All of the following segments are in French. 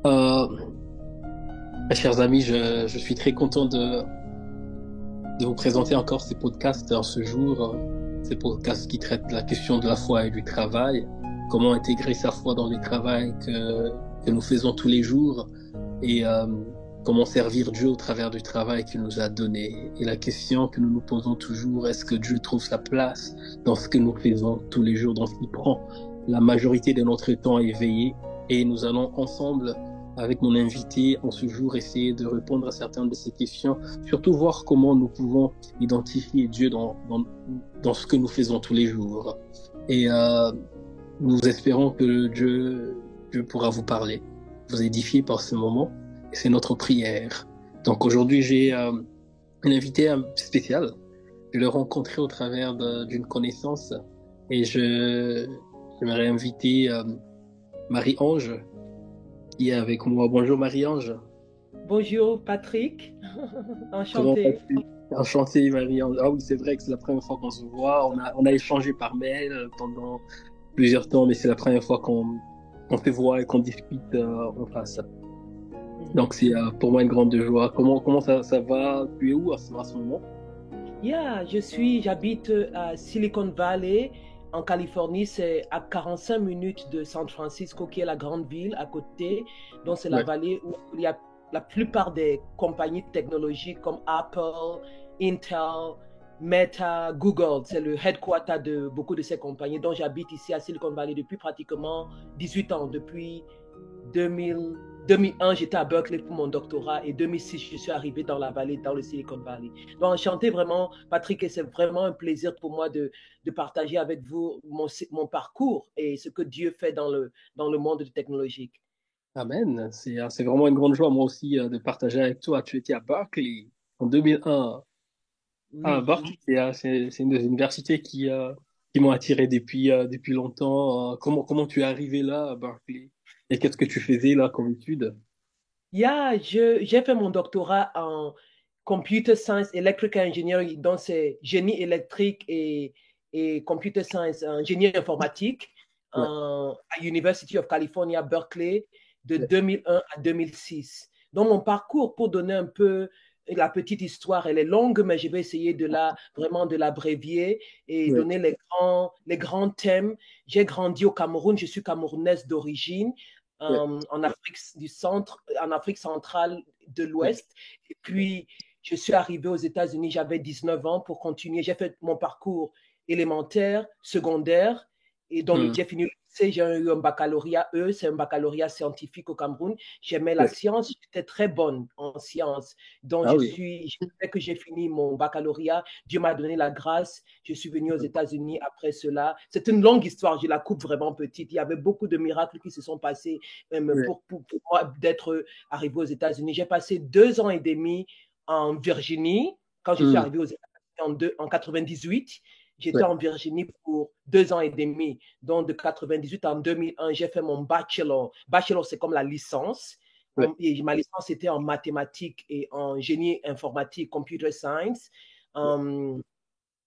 Euh, Mes chers amis, je suis très content de vous présenter encore ces podcasts en ce jour, ces podcasts qui traitent la question de la foi et du travail, comment intégrer sa foi dans le travail que nous faisons tous les jours et comment servir Dieu au travers du travail qu'il nous a donné. Et la question que nous nous posons toujours, est-ce que Dieu trouve sa place dans ce que nous faisons tous les jours, dans ce qu'il prend la majorité de notre temps éveillé? Et nous allons ensemble avec mon invité en ce jour essayer de répondre à certaines de ces questions, surtout voir comment nous pouvons identifier Dieu dans ce que nous faisons tous les jours. Et nous espérons que Dieu pourra vous parler, vous édifier par ce moment. Et c'est notre prière. Donc aujourd'hui, j'ai un invité spécial. Je l'ai rencontré au travers d'une connaissance et j'aimerais inviter Marie-Ange qui est avec moi. Bonjour Marie-Ange. Bonjour Patrick, Comment enchanté. vas-tu? Enchanté Marie-Ange. Ah oui, c'est vrai que c'est la première fois qu'on se voit. On a échangé par mail pendant plusieurs temps, mais c'est la première fois qu'on se voit et qu'on discute en face. Donc c'est pour moi une grande joie. Comment ça va? Tu es où à ce moment? J'habite à Silicon Valley, en Californie. C'est à 45 minutes de San Francisco, qui est la grande ville à côté. Donc c'est la Ouais. vallée où il y a la plupart des compagnies technologiques comme Apple, Intel, Meta, Google. C'est le headquarter de beaucoup de ces compagnies. Donc j'habite ici à Silicon Valley depuis pratiquement 18 ans, depuis 2000, 2001, j'étais à Berkeley pour mon doctorat et 2006, je suis arrivé dans la vallée, dans le Silicon Valley. Donc, enchanté vraiment, Patrick, et c'est vraiment un plaisir pour moi de partager avec vous mon parcours et ce que Dieu fait dans le monde technologique. Amen. C'est vraiment une grande joie moi aussi de partager avec toi. Tu étais à Berkeley en 2001. Ah, Oui. Berkeley, c'est une des universités qui m'ont attiré depuis longtemps. Comment tu es arrivé là à Berkeley? Et qu'est-ce que tu faisais là comme étude? J'ai fait mon doctorat en computer science, electrical engineering, donc c'est génie électrique et computer science, génie informatique Ouais, à University of California, Berkeley, de ouais, 2001 à 2006. Donc mon parcours, pour donner un peu la petite histoire, elle est longue, mais je vais essayer vraiment de l'abrévier et ouais, donner les grands thèmes. J'ai grandi au Cameroun, je suis camerounaise d'origine ouais, en Afrique du centre, en Afrique centrale de ouais. l'Ouest. Et puis, je suis arrivé aux États-Unis, j'avais 19 ans pour continuer. J'ai fait mon parcours élémentaire, secondaire, et donc Hmm, j'ai fini le lycée, j'ai eu un baccalauréat c'est un baccalauréat scientifique au Cameroun. J'aimais la ouais. science, j'étais très bonne en sciences. Donc, Ah oui. dès que j'ai fini mon baccalauréat, Dieu m'a donné la grâce. Je suis venu aux États-Unis après cela. C'est une longue histoire, je la coupe vraiment petite. Il y avait beaucoup de miracles qui se sont passés Ouais, pour moi d'être arrivé aux États-Unis. J'ai passé 2 ans et demi en Virginie quand je suis hmm, arrivé aux États-Unis en 98. J'étais ouais, en Virginie pour 2 ans et demi. Donc, de 98 en 2001, j'ai fait mon bachelor. Bachelor, c'est comme la licence. ouais. Et ma licence était en mathématiques et en génie informatique, computer science. Ouais.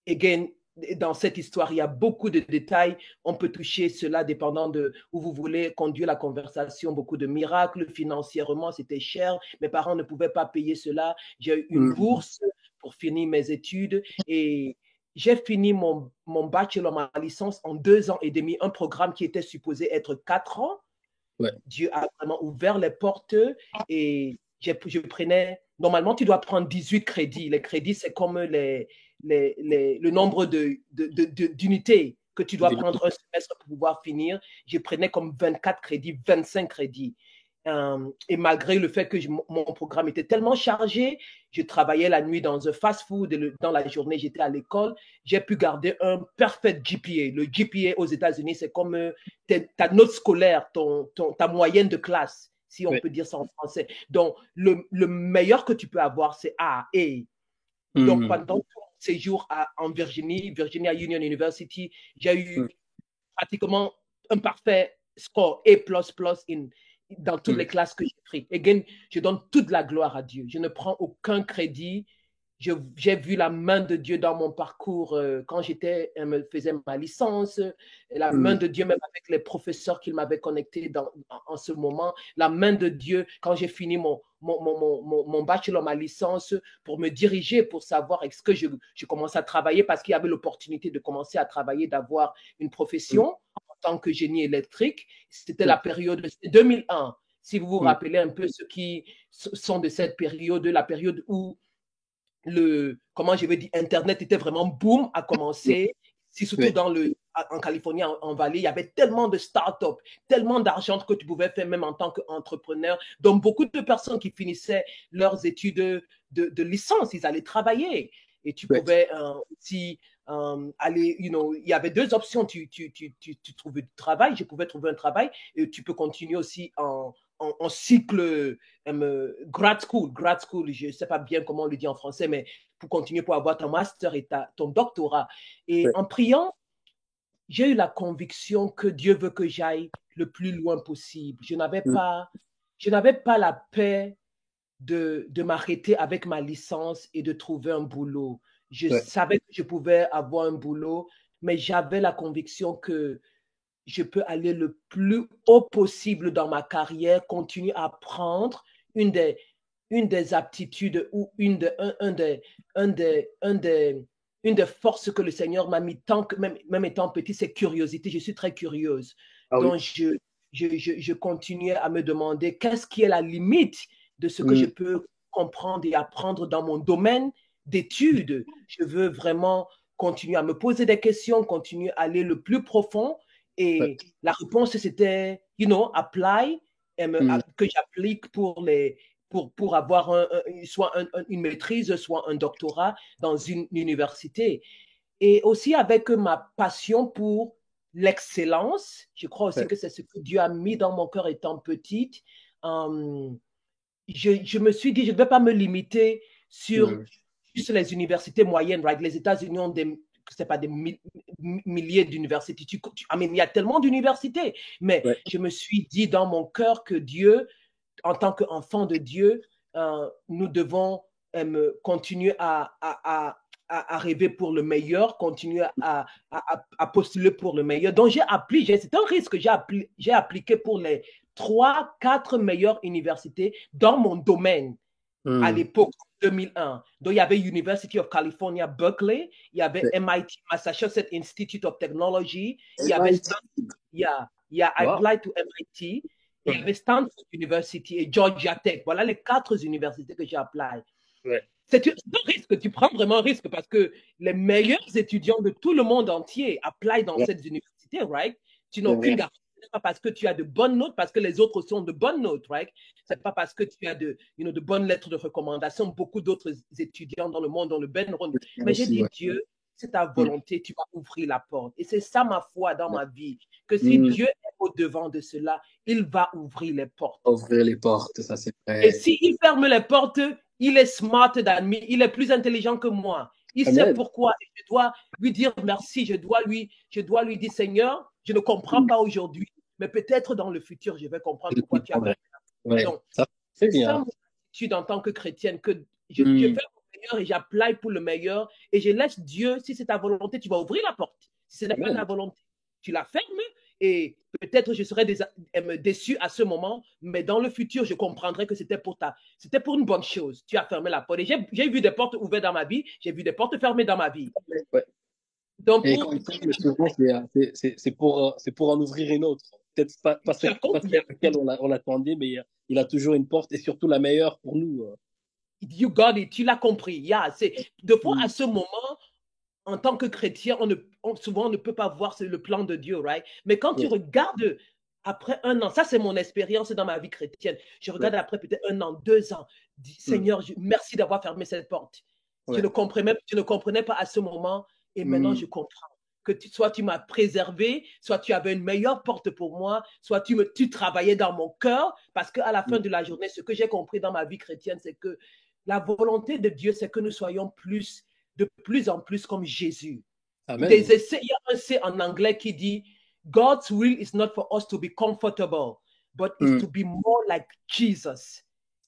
Again, dans cette histoire, il y a beaucoup de détails. On peut toucher cela dépendant de où vous voulez conduire la conversation. Beaucoup de miracles. Financièrement, c'était cher. Mes parents ne pouvaient pas payer cela. J'ai eu une Hmm, bourse pour finir mes études et j'ai fini mon bachelor, ma licence en 2 ans et demi, un programme qui était supposé être 4 ans. ouais. Dieu a vraiment ouvert les portes et je prenais. Normalement, tu dois prendre 18 crédits. Les crédits, c'est comme le nombre d'unités que tu dois prendre un semestre pour pouvoir finir. Je prenais comme 24 crédits, 25 crédits. Et malgré le fait que mon programme était tellement chargé, je travaillais la nuit dans un fast-food et dans la journée, j'étais à l'école. J'ai pu garder un perfect GPA. Le GPA aux États-Unis, c'est comme ta note scolaire, ta moyenne de classe, si on Ouais. peut dire ça en français. Donc, le meilleur que tu peux avoir, c'est A. Et donc, Hmm, pendant tout mon séjour en Virginie, Virginia Union University, j'ai hmm, eu pratiquement un parfait score A++ dans toutes hmm. les classes que j'ai prises. Again, je donne toute la gloire à Dieu. Je ne prends aucun crédit. j'ai vu la main de Dieu dans mon parcours quand me faisais ma licence, la main de Dieu même avec les professeurs qu'il m'avait connectés en ce moment, la main de Dieu quand j'ai fini mon bachelor, ma licence, pour me diriger, pour savoir est-ce que je commence à travailler parce qu'il y avait l'opportunité de commencer à travailler, d'avoir une profession en tant que génie électrique. C'était la période 2001. Si vous vous rappelez un peu ceux qui sont de cette période, la période où comment je vais dire, Internet était vraiment boom, a commencé. Surtout en Californie, en Valley, il y avait tellement de startups, tellement d'argent que tu pouvais faire même en tant qu'entrepreneur. Donc, beaucoup de personnes qui finissaient leurs études de licence, ils allaient travailler. Et tu pouvais aussi aller, il y avait deux options. Tu trouvais du travail, je pouvais trouver un travail, et tu peux continuer aussi en cycle grad school, je ne sais pas bien comment on le dit en français, mais pour continuer pour avoir ton master et ton doctorat. Et en priant, j'ai eu la conviction que Dieu veut que j'aille le plus loin possible. Je n'avais pas la paix de m'arrêter avec ma licence et de trouver un boulot. Je savais que je pouvais avoir un boulot, mais j'avais la conviction que je peux aller le plus haut possible dans ma carrière, continuer à apprendre une des aptitudes ou une des forces que le Seigneur m'a mis, tant que, même étant petit, c'est curiosité. Je suis très curieuse. Donc, je continuais à me demander qu'est-ce qui est la limite de ce que je peux comprendre et apprendre dans mon domaine d'études. Je veux vraiment continuer à me poser des questions, continuer à aller le plus profond. Et la réponse, c'était, apply, que j'applique pour avoir soit une maîtrise, soit un doctorat dans une université. Et aussi avec ma passion pour l'excellence, je crois aussi que c'est ce que Dieu a mis dans mon cœur étant petite. Je me suis dit, je ne vais pas me limiter sur juste les universités moyennes. Right? Les États-Unis ont c'est pas des milliers d'universités. Il y a tellement d'universités. Mais je me suis dit dans mon cœur que Dieu, en tant qu'enfant de Dieu, nous devons continuer à rêver pour le meilleur, continuer à postuler pour le meilleur. Donc, c'est un risque, j'ai appliqué pour les 3-4 meilleures universités dans mon domaine à l'époque, 2001. Donc, il y avait University of California, Berkeley, il y avait MIT, Massachusetts Institute of Technology, il y avait I applied to MIT, il y avait Stanford University et Georgia Tech. Voilà les 4 universités que j'ai appelées. C'est un risque, tu prends vraiment un risque parce que les meilleurs étudiants de tout le monde entier appellent dans cette université, right? Tu n'as aucune garantie. Ce n'est pas parce que tu as de bonnes notes, parce que les autres sont de bonnes notes, right? Ce n'est pas parce que tu as de bonnes lettres de recommandation. Beaucoup d'autres étudiants dans le monde ont le Ben Run. Mais j'ai dit, Dieu, c'est ta volonté, tu vas ouvrir la porte. Et c'est ça ma foi dans ma vie, que si Dieu est au-devant de cela, il va ouvrir les portes. Ouvrir les portes, ça c'est vrai. Et s'il ferme les portes, il est smart than me, il est plus intelligent que moi. Il sait pourquoi. Je dois lui dire merci, je dois lui dire, Seigneur, je ne comprends pas aujourd'hui, mais peut-être dans le futur, je vais comprendre pourquoi tu as fait. Donc, c'est ça mon attitude en tant que chrétienne, que je fais mon meilleur et j'applique pour le meilleur et je laisse Dieu, si c'est ta volonté, tu vas ouvrir la porte. Si ce n'est pas ta volonté, tu la fermes et peut-être je serais déçu à ce moment, mais dans le futur, je comprendrai que c'était pour une bonne chose. Tu as fermé la porte. Et j'ai vu des portes ouvertes dans ma vie, j'ai vu des portes fermées dans ma vie. Donc, et quand il ferme, souvent, c'est pour en ouvrir une autre. Peut-être pas celle laquelle on l'attendait, mais il a toujours une porte et surtout la meilleure pour nous. You got it, tu l'as compris. De fois, à ce moment, en tant que chrétien, souvent on ne peut pas voir le plan de Dieu, right? Mais quand tu regardes après 1 an, ça c'est mon expérience dans ma vie chrétienne, je regarde après peut-être 1 an, 2 ans, dis, Seigneur, merci d'avoir fermé cette porte. Je ne comprenais pas à ce moment et maintenant je comprends que soit tu m'as préservé, soit tu avais une meilleure porte pour moi, soit tu travaillais dans mon cœur, parce qu'à la fin de la journée, ce que j'ai compris dans ma vie chrétienne, c'est que la volonté de Dieu, c'est que nous soyons de plus en plus comme Jésus. Amen. Il y a un essai en anglais qui dit God's will is not for us to be comfortable, but it's to be more like Jesus.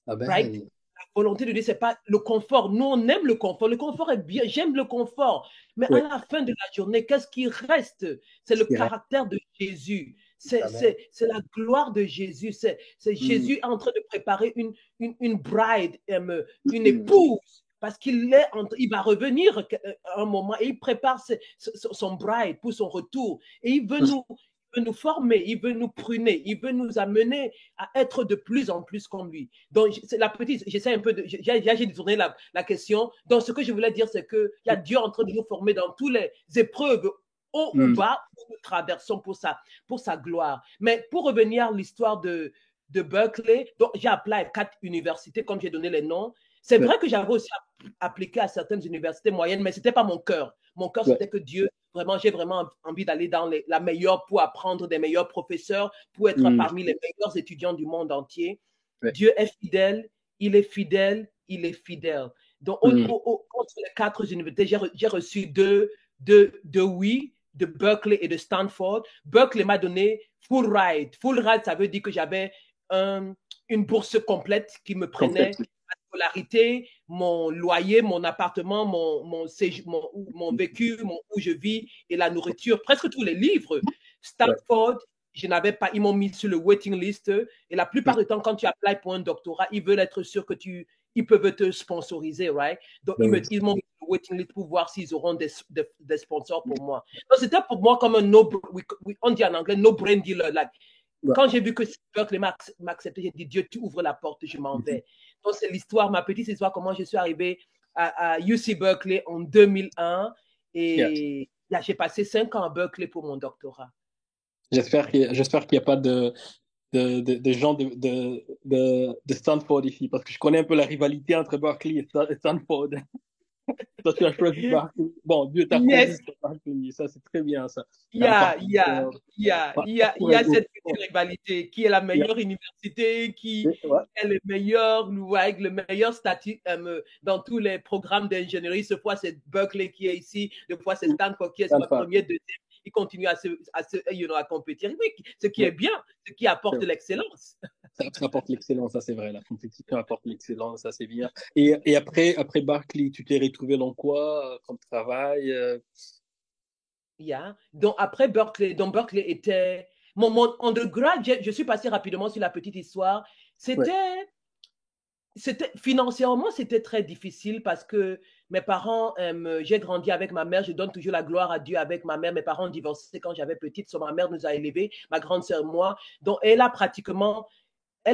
Amen. Right? volonté de Dieu, c'est pas le confort. Nous, on aime le confort. Le confort est bien. J'aime le confort. Mais à Ouais. la fin de la journée, qu'est-ce qui reste? C'est le caractère de Jésus. Amen. C'est la gloire de Jésus. C'est Mm. Jésus en train de préparer une bride, une Mm. épouse. Parce il va revenir un moment et il prépare son bride pour son retour. Et il veut nous former, il veut nous pruner, il veut nous amener à être de plus en plus comme lui. Donc, c'est la petite, j'essaie un peu de, j'ai détourné la question. Donc, ce que je voulais dire, c'est qu'il y a Dieu en train de nous former dans toutes les épreuves, haut ou Mm. bas, où nous traversons pour sa gloire. Mais pour revenir à l'histoire de Berkeley, donc j'ai appelé à 4 universités, comme j'ai donné les noms. C'est Ouais. vrai que j'avais aussi appliqué à certaines universités moyennes, mais ce n'était pas mon cœur. Mon cœur, Ouais. c'était que Dieu, vraiment, j'ai vraiment envie d'aller dans la meilleure pour apprendre des meilleurs professeurs, pour être Mm. parmi les meilleurs étudiants du monde entier. Ouais. Dieu est fidèle, il est fidèle, il est fidèle. Donc, Mm. entre les 4 universités, j'ai reçu deux oui, de Berkeley et de Stanford. Berkeley m'a donné full ride. Full ride, ça veut dire que j'avais une bourse complète qui me prenait Complètement. ma scolarité, mon loyer, mon appartement, mon vécu, où je vis et la nourriture, presque tous les livres. Ouais. Stanford, je n'avais pas, ils m'ont mis sur le waiting list et la plupart du temps, quand tu applies pour un doctorat, ils veulent être sûrs que ils peuvent te sponsoriser, right? Donc, Ben oui. ils m'ont mis sur le waiting list pour voir s'ils auront des sponsors pour moi. Donc, c'était pour moi comme un on dit en anglais, no-brain dealer. Like, Ouais. quand j'ai vu que Berkeley m'a accepté, j'ai dit, Dieu, tu ouvres la porte, je m'en vais. Donc, c'est l'histoire, ma petite histoire, comment je suis arrivé à UC Berkeley en 2001. Et là, j'ai passé 5 ans à Berkeley pour mon doctorat. J'espère qu'il n'y a pas de gens de Stanford ici, parce que je connais un peu la rivalité entre Berkeley et Stanford. Toi, tu as choisi Berkeley. Bon, Dieu t'a choisi sur Berkeley. Ça, c'est très bien, ça. Il y a cette petite rivalité. Qui est la meilleure université, qui est le meilleur, avec le meilleur statut dans tous les programmes d'ingénierie. Ce fois, c'est Berkeley qui est ici. Deux fois, c'est Stanford qui est premier, deuxième. Il continue à compétir. Oui, ce qui est bien, ce qui apporte l'excellence. Ça apporte l'excellence, ça c'est vrai. La compétition apporte l'excellence, ça c'est bien. Et après Berkeley, tu t'es retrouvé dans quoi comme travail? Donc après Berkeley, était mon undergrad. Je suis passé rapidement sur la petite histoire. C'était financièrement, c'était très difficile parce que mes parents, j'ai grandi avec ma mère, je donne toujours la gloire à Dieu avec ma mère. Mes parents ont divorcé quand j'avais petite, ma mère nous a élevés, ma grande sœur, moi. Donc, elle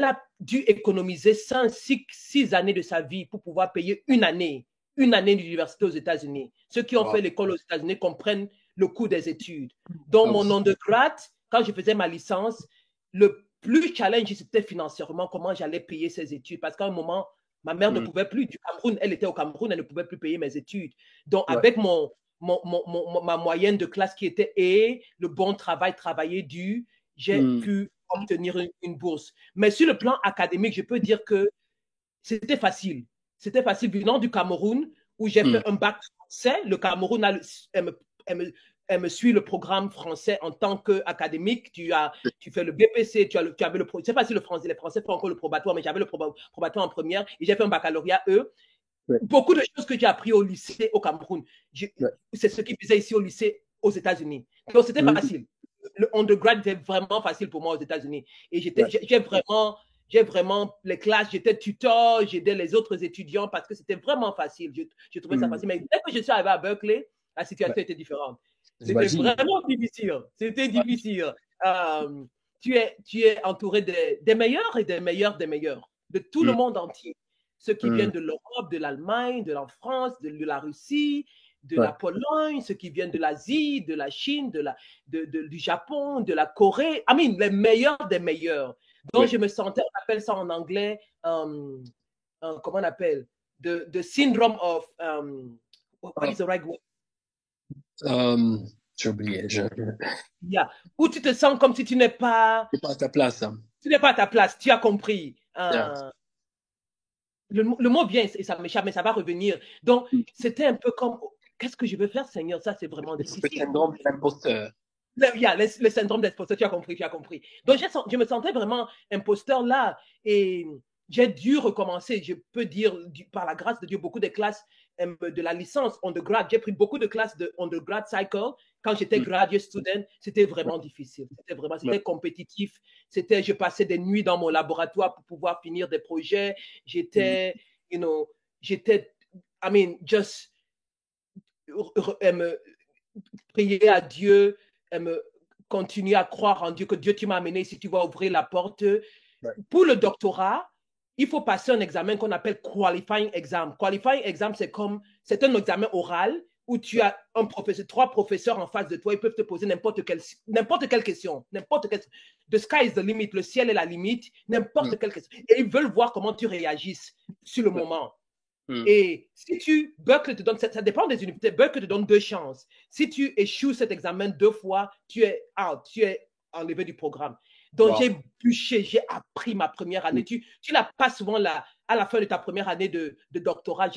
a dû économiser 6 années de sa vie pour pouvoir payer une année d'université aux États-Unis. Ceux qui ont fait l'école aux États-Unis comprennent le coût des études. Donc, mon undergrad, quand je faisais ma licence, le plus challenge, c'était financièrement comment j'allais payer ces études. Parce qu'à un moment, ma mère ne pouvait plus. Du Cameroun, elle était au Cameroun, elle ne pouvait plus payer mes études. Donc, avec ma moyenne de classe qui était et le bon travail, travailler dur, j'ai pu obtenir une bourse. Mais sur le plan académique, je peux dire que c'était facile. C'était facile venant du Cameroun où j'ai fait un bac français. Le Cameroun elle me suit le programme français en tant qu'académique. Tu fais le BPC, tu avais le, c'est facile le français. Les Français font encore le probatoire, mais j'avais le probatoire en première et j'ai fait un baccalauréat Beaucoup de choses que j'ai appris au lycée au Cameroun, c'est ce qu'ils faisaient ici au lycée aux États-Unis. Donc c'était facile. Le undergrad était vraiment facile pour moi aux États-Unis. Et j'ai vraiment les classes, j'étais tuteur, j'aidais les autres étudiants parce que c'était vraiment facile. Je trouvais ça facile. Mais dès que je suis arrivé à Berkeley, la situation était différente. C'était vraiment difficile. C'était difficile. Tu es entouré des meilleurs et des meilleurs des meilleurs, de tout le monde entier. Ceux qui viennent de l'Europe, de l'Allemagne, de la France, de la Russie, de la Pologne, ceux qui viennent de l'Asie, de la Chine, du Japon, de la Corée. I mean, les meilleurs des meilleurs. Donc, je me sentais, on appelle ça en anglais, comment on appelle? The syndrome of, what is the right word? J'ai oublié. Où tu te sens comme si tu n'es pas... Tu n'es pas à ta place. Tu n'es pas à ta place, tu as compris. Le mot vient et ça m'échappe, mais ça va revenir. Donc, c'était un peu comme, qu'est-ce que je veux faire, Seigneur? Ça, c'est vraiment difficile. Le syndrome de l'imposteur. Le syndrome d'imposteur, tu as compris. Donc, je me sentais vraiment imposteur là. Et j'ai dû recommencer. Je peux dire, par la grâce de Dieu, beaucoup de classes de la licence undergrad. J'ai pris beaucoup de classes de undergrad cycle. Quand j'étais graduate student, c'était vraiment difficile. C'était compétitif. Je passais des nuits dans mon laboratoire pour pouvoir finir des projets. J'étais, just prier à Dieu, continuer à croire en Dieu, que Dieu, tu m'as amené ici, tu vas ouvrir la porte. Pour le doctorat, il faut passer un examen qu'on appelle qualifying exam. Qualifying exam, c'est un examen oral où tu as trois professeurs en face de toi, ils peuvent te poser n'importe quelle question, The sky is the limit, le ciel est la limite, n'importe quelle question. Et ils veulent voir comment tu réagisses sur le moment. Et si Berkeley te donne, ça dépend des universités, Berkeley te donne 2 chances. Si tu échoues cet examen 2 fois, tu es out, tu es enlevé du programme. Donc, j'ai bûché, j'ai appris ma première année. Tu n'as pas souvent à la fin de ta première année de doctorat.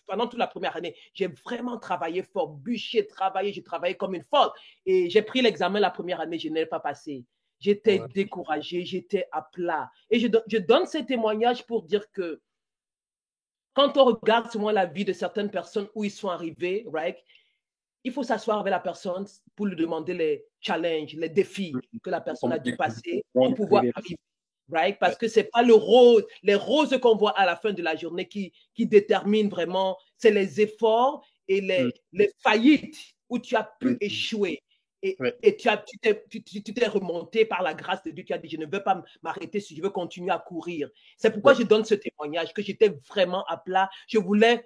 Pendant toute la première année, j'ai vraiment travaillé fort, bûché, j'ai travaillé comme une folle. Et j'ai pris l'examen la première année, je n'ai pas passé. J'étais découragé, j'étais à plat. Et je donne ces témoignages pour dire que quand on regarde souvent la vie de certaines personnes où ils sont arrivés, right, il faut s'asseoir avec la personne pour lui demander les challenges, les défis que la personne a dû passer pour pouvoir arriver. Right? Parce que ce n'est pas les roses qu'on voit à la fin de la journée qui déterminent vraiment, c'est les efforts et les faillites où tu as pu échouer. Et tu t'es remonté par la grâce de Dieu. Tu as dit, je ne veux pas m'arrêter si je veux continuer à courir. C'est pourquoi je donne ce témoignage, que j'étais vraiment à plat. Je voulais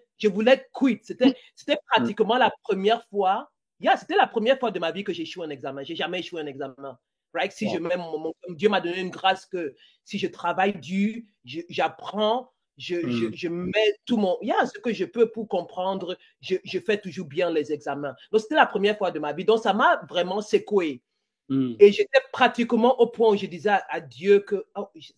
quitter. C'était pratiquement la première fois. C'était la première fois de ma vie que j'ai échoué un examen. Je n'ai jamais échoué un examen. Right? Si Dieu m'a donné une grâce que si je travaille dur, j'apprends, je mets tout ce que je peux pour comprendre, je fais toujours bien les examens. Donc, c'était la première fois de ma vie. Donc, ça m'a vraiment secoué. Et j'étais pratiquement au point où je disais à Dieu que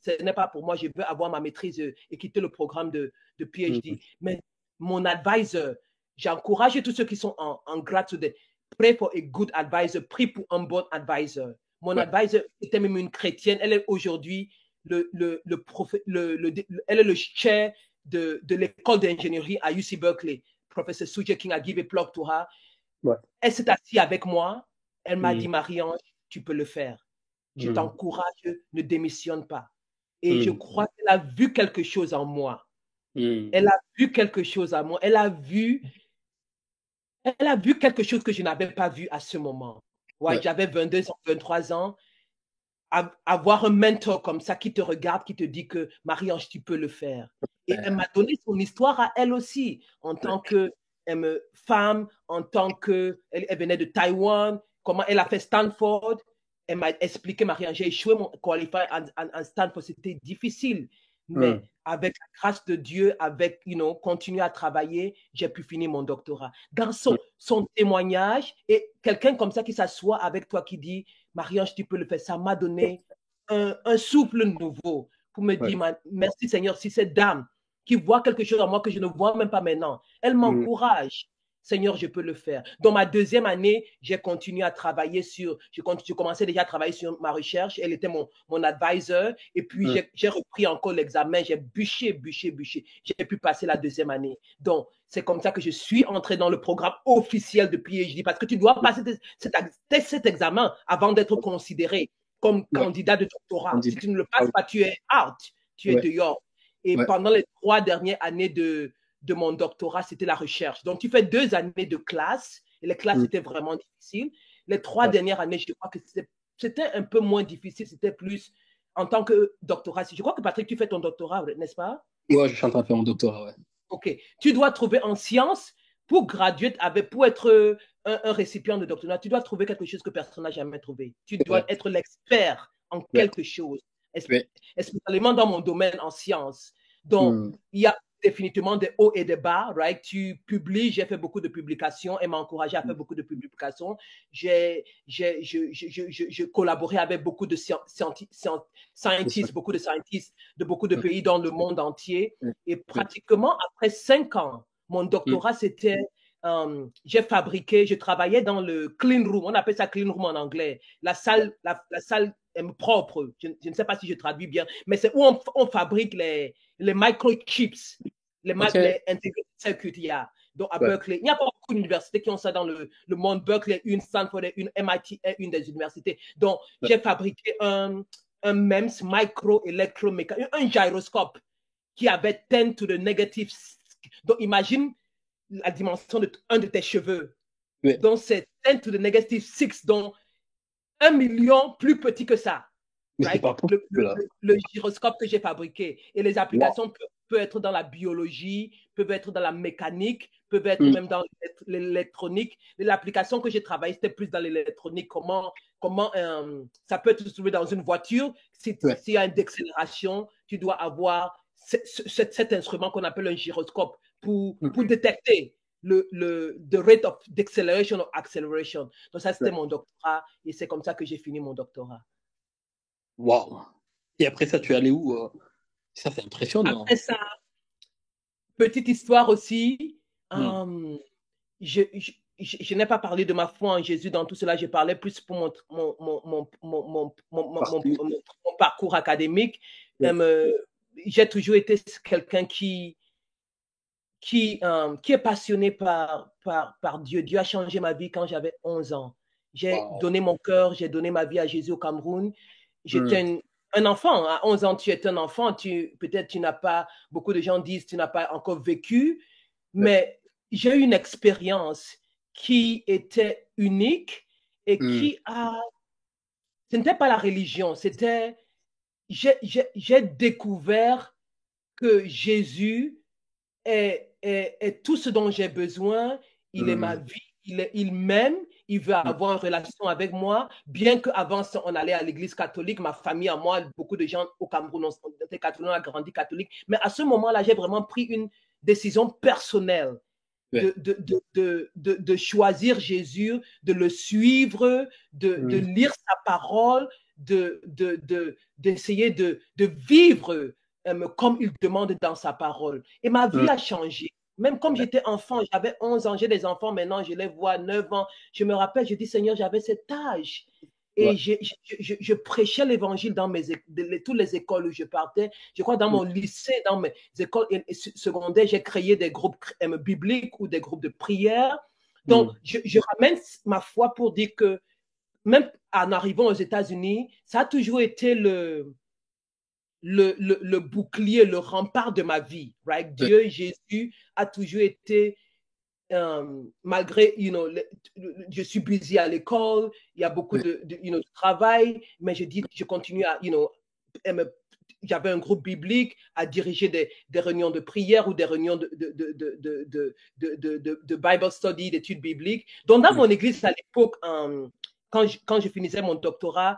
ce n'est pas pour moi, je veux avoir ma maîtrise et quitter le programme de PhD. Mais mon advisor, j'encourage tous ceux qui sont en grad student, pray for a good advisor, prie pour un bon advisor. Mon advisor était même une chrétienne. Elle est aujourd'hui elle est le chair de l'école d'ingénierie à UC Berkeley. Professeur Suje King a give a plug to her. Elle s'est assise avec moi. Elle m'a dit, Marie-Ange, tu peux le faire. Je t'encourage, ne démissionne pas. Et je crois qu'elle a vu quelque chose en moi. Elle a vu quelque chose en moi. Elle a vu quelque chose que je n'avais pas vu à ce moment. J'avais 22 ans, 23 ans. Avoir un mentor comme ça qui te regarde, qui te dit que Marie-Ange, tu peux le faire. Et elle m'a donné son histoire à elle aussi, en tant que femme, en tant que elle venait de Taïwan, comment elle a fait Stanford. Elle m'a expliqué, Marie-Ange, j'ai échoué mon qualifier en Stanford, c'était difficile. Mais avec la grâce de Dieu, avec, continuer à travailler, j'ai pu finir mon doctorat. Dans son témoignage, et quelqu'un comme ça qui s'assoit avec toi, qui dit, Marie-Ange, tu peux le faire, ça m'a donné un souffle nouveau pour me dire, merci Seigneur, si cette dame qui voit quelque chose en moi que je ne vois même pas maintenant, elle m'encourage. Seigneur, je peux le faire. Dans ma 2e année, j'ai continué à travailler je commençais déjà à travailler sur ma recherche. Elle était mon advisor. Et puis, j'ai repris encore l'examen. J'ai bûché. J'ai pu passer la 2e année. Donc, c'est comme ça que je suis entré dans le programme officiel de PhD parce que tu dois passer cet examen avant d'être considéré comme candidat de doctorat. Si tu ne le passes pas, tu es out. Tu es dehors. Et pendant les 3 dernières années de mon doctorat, c'était la recherche. Donc, tu fais 2 années de classe, et les classes étaient vraiment difficiles. Les 3 dernières années, je crois que c'était un peu moins difficile, c'était plus en tant que doctorat. Je crois que Patrick, tu fais ton doctorat, n'est-ce pas? Oui, je suis en train de faire mon doctorat, ouais. OK. Tu dois trouver en sciences, pour graduer, pour être un récipient de doctorat, tu dois trouver quelque chose que personne n'a jamais trouvé. Tu dois être l'expert en quelque chose, spécialement dans mon domaine en sciences. Donc, il y a définitivement des hauts et des bas, right? Tu publies, j'ai fait beaucoup de publications, elle m'a encouragé à faire beaucoup de publications. J'ai collaboré avec beaucoup de scientists, beaucoup de scientists de beaucoup de pays dans le monde entier. Et pratiquement après 5 ans, mon doctorat, c'était, je travaillais dans le clean room, on appelle ça clean room en anglais, la salle propre. Je ne sais pas si je traduis bien, mais c'est où on fabrique les microchips, les integrated circuits. Donc à Berkeley, il n'y a pas beaucoup d'universités qui ont ça dans le monde. Berkeley, une Stanford, une MIT est une des universités. Donc j'ai fabriqué un MEMS, micro-électromécanique, un gyroscope qui avait 10 to the negative. Donc imagine la dimension de un de tes cheveux. Ouais. Donc c'est 10 to the negative 6, donc 1 million plus petit que ça. Mais c'est pas possible, le gyroscope que j'ai fabriqué. Et les applications peuvent être dans la biologie, peuvent être dans la mécanique, peuvent être même dans l'électronique. L'application que j'ai travaillée, c'était plus dans l'électronique. Comment ça peut être trouvé dans une voiture. S'il y a une décélération, tu dois avoir cet instrument qu'on appelle un gyroscope pour détecter the rate of deceleration or acceleration. Donc ça, c'était mon doctorat et c'est comme ça que j'ai fini mon doctorat. Wow. Et après ça, tu es allé où? Ça, c'est impressionnant. Après ça, petite histoire aussi, je n'ai pas parlé de ma foi en Jésus dans tout cela, je parlais plus pour mon parcours académique. J'ai toujours été quelqu'un qui est passionné par Dieu. Dieu a changé ma vie quand j'avais 11 ans. J'ai donné mon cœur, j'ai donné ma vie à Jésus au Cameroun. J'étais un enfant. À 11 ans, tu es un enfant. Peut-être tu n'as pas, beaucoup de gens disent, tu n'as pas encore vécu. Mais j'ai eu une expérience qui était unique et qui a... Ce n'était pas la religion, c'était... J'ai découvert que Jésus est tout ce dont j'ai besoin. Il est ma vie, il m'aime, il veut avoir une relation avec moi. Bien qu'avant, on allait à l'église catholique, ma famille, à moi, beaucoup de gens au Cameroun ont été catholiques, on a grandi catholique. Mais à ce moment-là, j'ai vraiment pris une décision personnelle de choisir Jésus, de le suivre, de lire sa parole, d'essayer de vivre comme il demande dans sa parole. Et ma vie a changé. Même comme j'étais enfant, j'avais 11 ans, j'ai des enfants maintenant, je les vois 9 ans. Je me rappelle, je dis, Seigneur, j'avais cet âge. Et je prêchais l'évangile dans toutes les écoles où je partais. Je crois dans mon lycée, dans mes écoles secondaires, j'ai créé des groupes bibliques ou des groupes de prière. Donc, je ramène ma foi pour dire que même en arrivant aux États-Unis, ça a toujours été le bouclier, le rempart de ma vie. Right? Dieu, Jésus a toujours été, malgré, je suis busy à l'école, il y a beaucoup de travail, mais je continue à, j'avais un groupe biblique à diriger des réunions de prière ou des réunions de Bible study, d'études bibliques. Donc, dans mon église à l'époque, quand je finissais mon doctorat,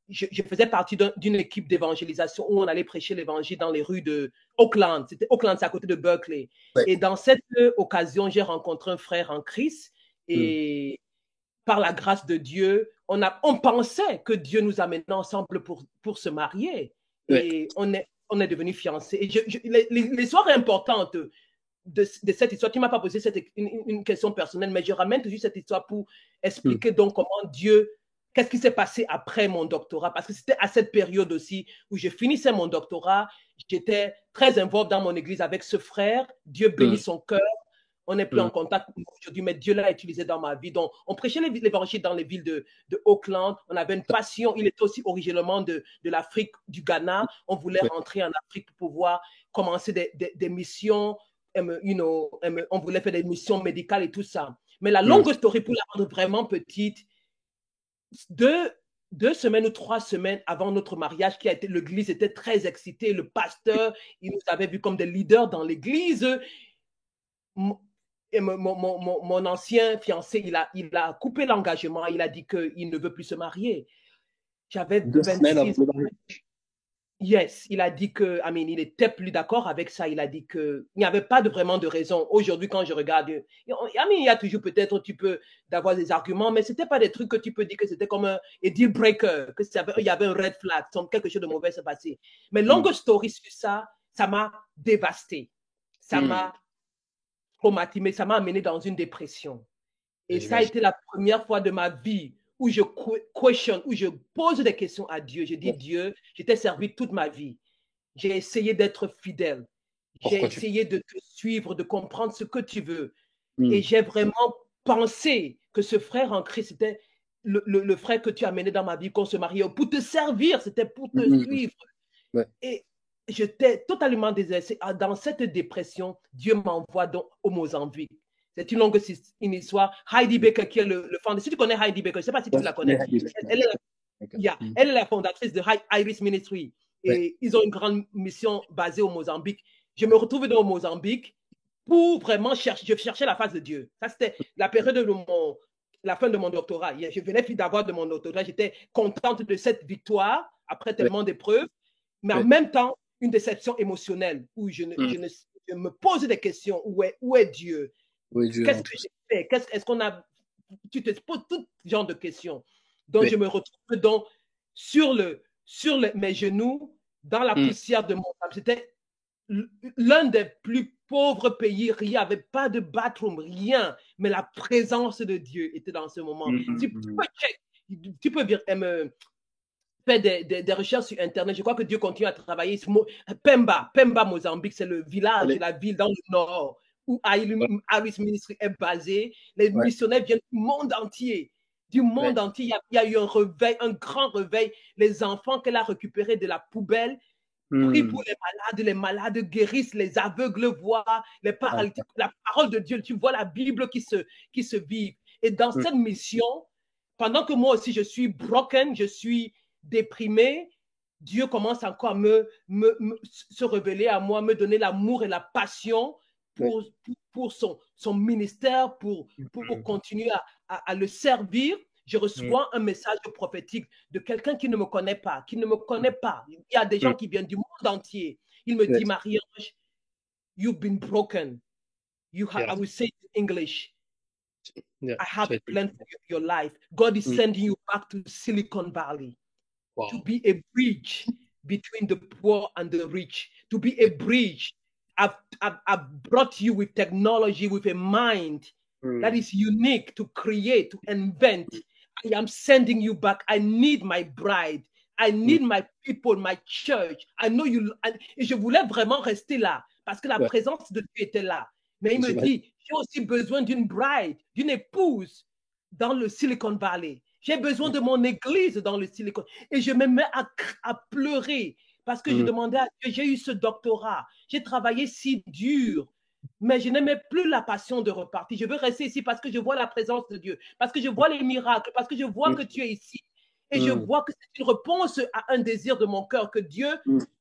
je faisais partie d'une équipe d'évangélisation où on allait prêcher l'évangile dans les rues de Oakland. C'était Oakland, c'est à côté de Berkeley. Et dans cette occasion, j'ai rencontré un frère en Christ et par la grâce de Dieu, on pensait que Dieu nous amenait ensemble pour se marier. Et on est devenus fiancés. Et l'histoire importante de cette histoire, tu ne m'as pas posé une question personnelle, mais je ramène toujours cette histoire pour expliquer donc comment Dieu, qu'est-ce qui s'est passé après mon doctorat, parce que c'était à cette période aussi où je finissais mon doctorat, j'étais très involve dans mon église avec ce frère, Dieu bénit son cœur, on n'est plus en contact aujourd'hui, mais Dieu l'a utilisé dans ma vie. Donc, on prêchait l'évangile dans les villes de Oakland. On avait une passion. Il était aussi originairement de l'Afrique, du Ghana. On voulait rentrer en Afrique pour pouvoir commencer des missions. On voulait faire des missions médicales et tout ça. Mais la longue story, pour la rendre vraiment petite, 2 semaines ou 3 semaines avant notre mariage, l'église était très excitée. Le pasteur, il nous avait vus comme des leaders dans l'église. Et mon ancien fiancé, il a coupé l'engagement. Il a dit qu'il ne veut plus se marier. J'avais 26 ans. Yes, il a dit il n'était plus d'accord avec ça. Il a dit qu'il n'y avait pas vraiment de raison. Aujourd'hui, quand je regarde, il y a toujours peut-être, tu peux d'avoir des arguments, mais ce n'était pas des trucs que tu peux dire que c'était comme un deal breaker, il y avait un red flag, quelque chose de mauvais s'est passé. Mais longue story sur ça, ça m'a dévasté. Ça m'a traumatisé, ça m'a amené dans une dépression. Et ça a été la première fois de ma vie où je question, où je pose des questions à Dieu. Je dis, Dieu, je t'ai servi toute ma vie. J'ai essayé d'être fidèle. J'ai essayé de te suivre, de comprendre ce que tu veux. Et j'ai vraiment pensé que ce frère en Christ, c'était le frère que tu as mené dans ma vie, qu'on se mariait pour te servir, c'était pour te suivre. Et j'étais totalement désespéré. Dans cette dépression, Dieu m'envoie donc au Mozambique. C'est une longue histoire. Heidi Baker, qui est le fondateur. Si tu connais Heidi Baker, je ne sais pas si tu la connais. Elle est la fondatrice de Iris Ministry. Et ils ont une grande mission basée au Mozambique. Je me retrouve au Mozambique pour vraiment chercher. Je cherchais la face de Dieu. Ça, c'était la période de la fin de mon doctorat. Je venais d'avoir de mon doctorat. J'étais contente de cette victoire après tellement d'épreuves. Mais en même temps, une déception émotionnelle où je me pose des questions. Où est Dieu? Qu'est-ce que j'ai fait? Est-ce qu'on a... Tu te poses tout genre de questions. Donc, je me retrouve donc sur mes genoux, dans la poussière de mon âme. C'était l'un des plus pauvres pays. Il n'y avait pas de bathroom, rien. Mais la présence de Dieu était dans ce moment. Tu peux faire des recherches sur Internet. Je crois que Dieu continue à travailler. Pemba, Mozambique, c'est le village, la ville dans le nord où Iris Ministry est basé. Les missionnaires viennent du monde entier. Du monde entier. Il y a eu un réveil, un grand réveil. Les enfants qu'elle a récupérés de la poubelle prient pour les malades guérissent, les aveugles voient, les paralytiques. La parole de Dieu, tu vois la Bible qui se vive. Et dans cette mission, pendant que moi aussi je suis broken, je suis déprimé, Dieu commence encore à se révéler à moi, me donner l'amour et la passion pour son ministère, pour continuer à le servir. Je reçois un message prophétique de quelqu'un qui ne me connaît pas, Il y a des gens qui viennent du monde entier. Il me dit, Marie-Ange, you've been broken. I will say it in English. I have a plan for your life. God is sending you back to Silicon Valley to be a bridge between the poor and the rich, to be a bridge. I've brought you with technology, with a mind that is unique to create, to invent. I am sending you back. I need my bride. I need my people, my church. I know you. Et je voulais vraiment rester là parce que la présence de Dieu était là. Mais il me dit, j'ai aussi besoin d'une bride, d'une épouse dans le Silicon Valley. J'ai besoin de mon église dans le Silicon. Et je me mets à pleurer parce que je demandais à Dieu, j'ai eu ce doctorat, j'ai travaillé si dur, mais je n'aimais plus la passion de repartir. Je veux rester ici parce que je vois la présence de Dieu, parce que je vois les miracles, parce que je vois que tu es ici. Et je vois que c'est une réponse à un désir de mon cœur, que Dieu,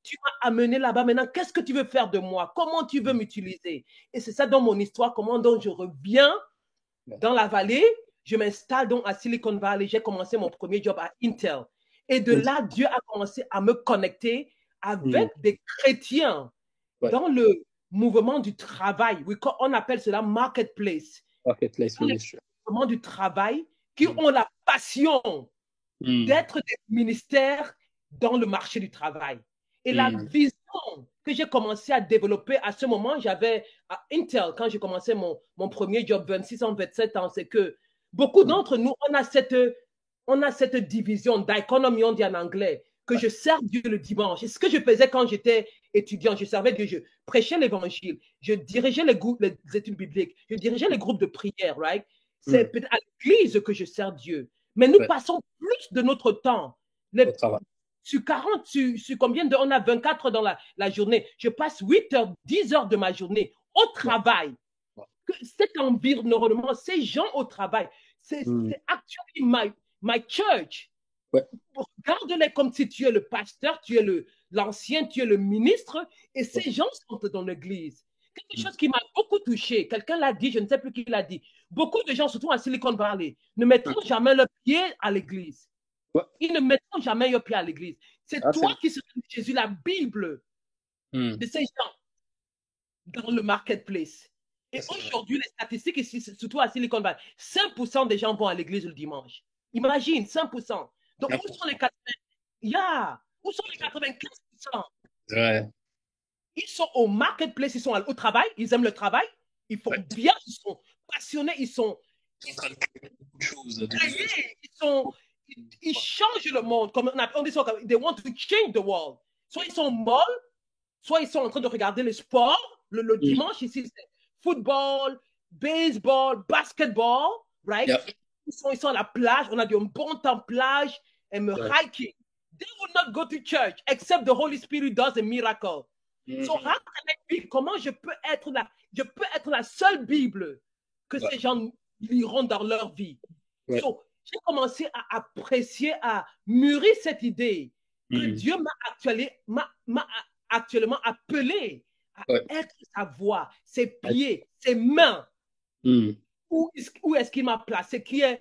tu m'as amené là-bas. Maintenant, qu'est-ce que tu veux faire de moi? Comment tu veux m'utiliser? Et c'est ça dans mon histoire, comment donc je reviens dans la vallée. Je m'installe donc à Silicon Valley. J'ai commencé mon premier job à Intel. Et de là, Dieu a commencé à me connecter avec des chrétiens dans le mouvement du travail. On appelle cela marketplace. Marketplace ministry. Le mouvement du travail qui ont la passion d'être des ministères dans le marché du travail. Et la vision que j'ai commencé à développer à ce moment, j'avais à Intel, quand j'ai commencé mon premier job, 26 ans, 27 ans, c'est que beaucoup d'entre nous, on a cette division d'économie, on dit en anglais, que je sers Dieu le dimanche. Et ce que je faisais quand j'étais étudiant, je servais Dieu, je prêchais l'évangile, je dirigeais les études bibliques, je dirigeais les groupes de prière, right? C'est peut-être à l'église que je sers Dieu. Mais nous passons plus de notre temps. Sur 40, sur combien on a 24 dans la journée. Je passe 8 heures, 10 heures de ma journée au travail. Cet environnement, ces gens au travail, c'est actually my church. Regarde-les comme si tu es le pasteur, tu es l'ancien, tu es le ministre, et ces gens sont dans l'église. Quelque chose qui m'a beaucoup touché, quelqu'un l'a dit, je ne sais plus qui l'a dit. Beaucoup de gens, surtout à Silicon Valley, ne mettront jamais le pied à l'église. Ils ne mettront jamais le pied à l'église. C'est toi qui seras Jésus, la Bible de ces gens dans le marketplace. Et aujourd'hui, les statistiques ici, surtout à Silicon Valley, 5% des gens vont à l'église le dimanche. Imagine, 5%. Donc, où sont les 95%? Ils sont au marketplace, ils sont au travail, ils aiment le travail, ils font bien, ils sont passionnés, ils sont Ils sont en train de créer beaucoup de choses, de nouvelles choses. Créer, ils changent le monde. Comme on dit ça, they want to change the world. Soit ils sont molles, soit ils sont en train de regarder le sport. Le Mm. dimanche, ici, c'est football, baseball, basketball, right? Yeah. Ils sont à la plage. On a du bon temps plage and Ouais. hiking. They will not go to church except the Holy Spirit does a miracle. So how can I be? Comment je peux être la seule Bible que Ouais. ces gens liront dans leur vie? Ouais. So, j'ai commencé à apprécier, à mûrir cette idée que Dieu m'a actuellement appelé à Ouais. être sa voix, ses pieds, ses mains. Mm. Où est-ce qu'il m'a placé? Qui est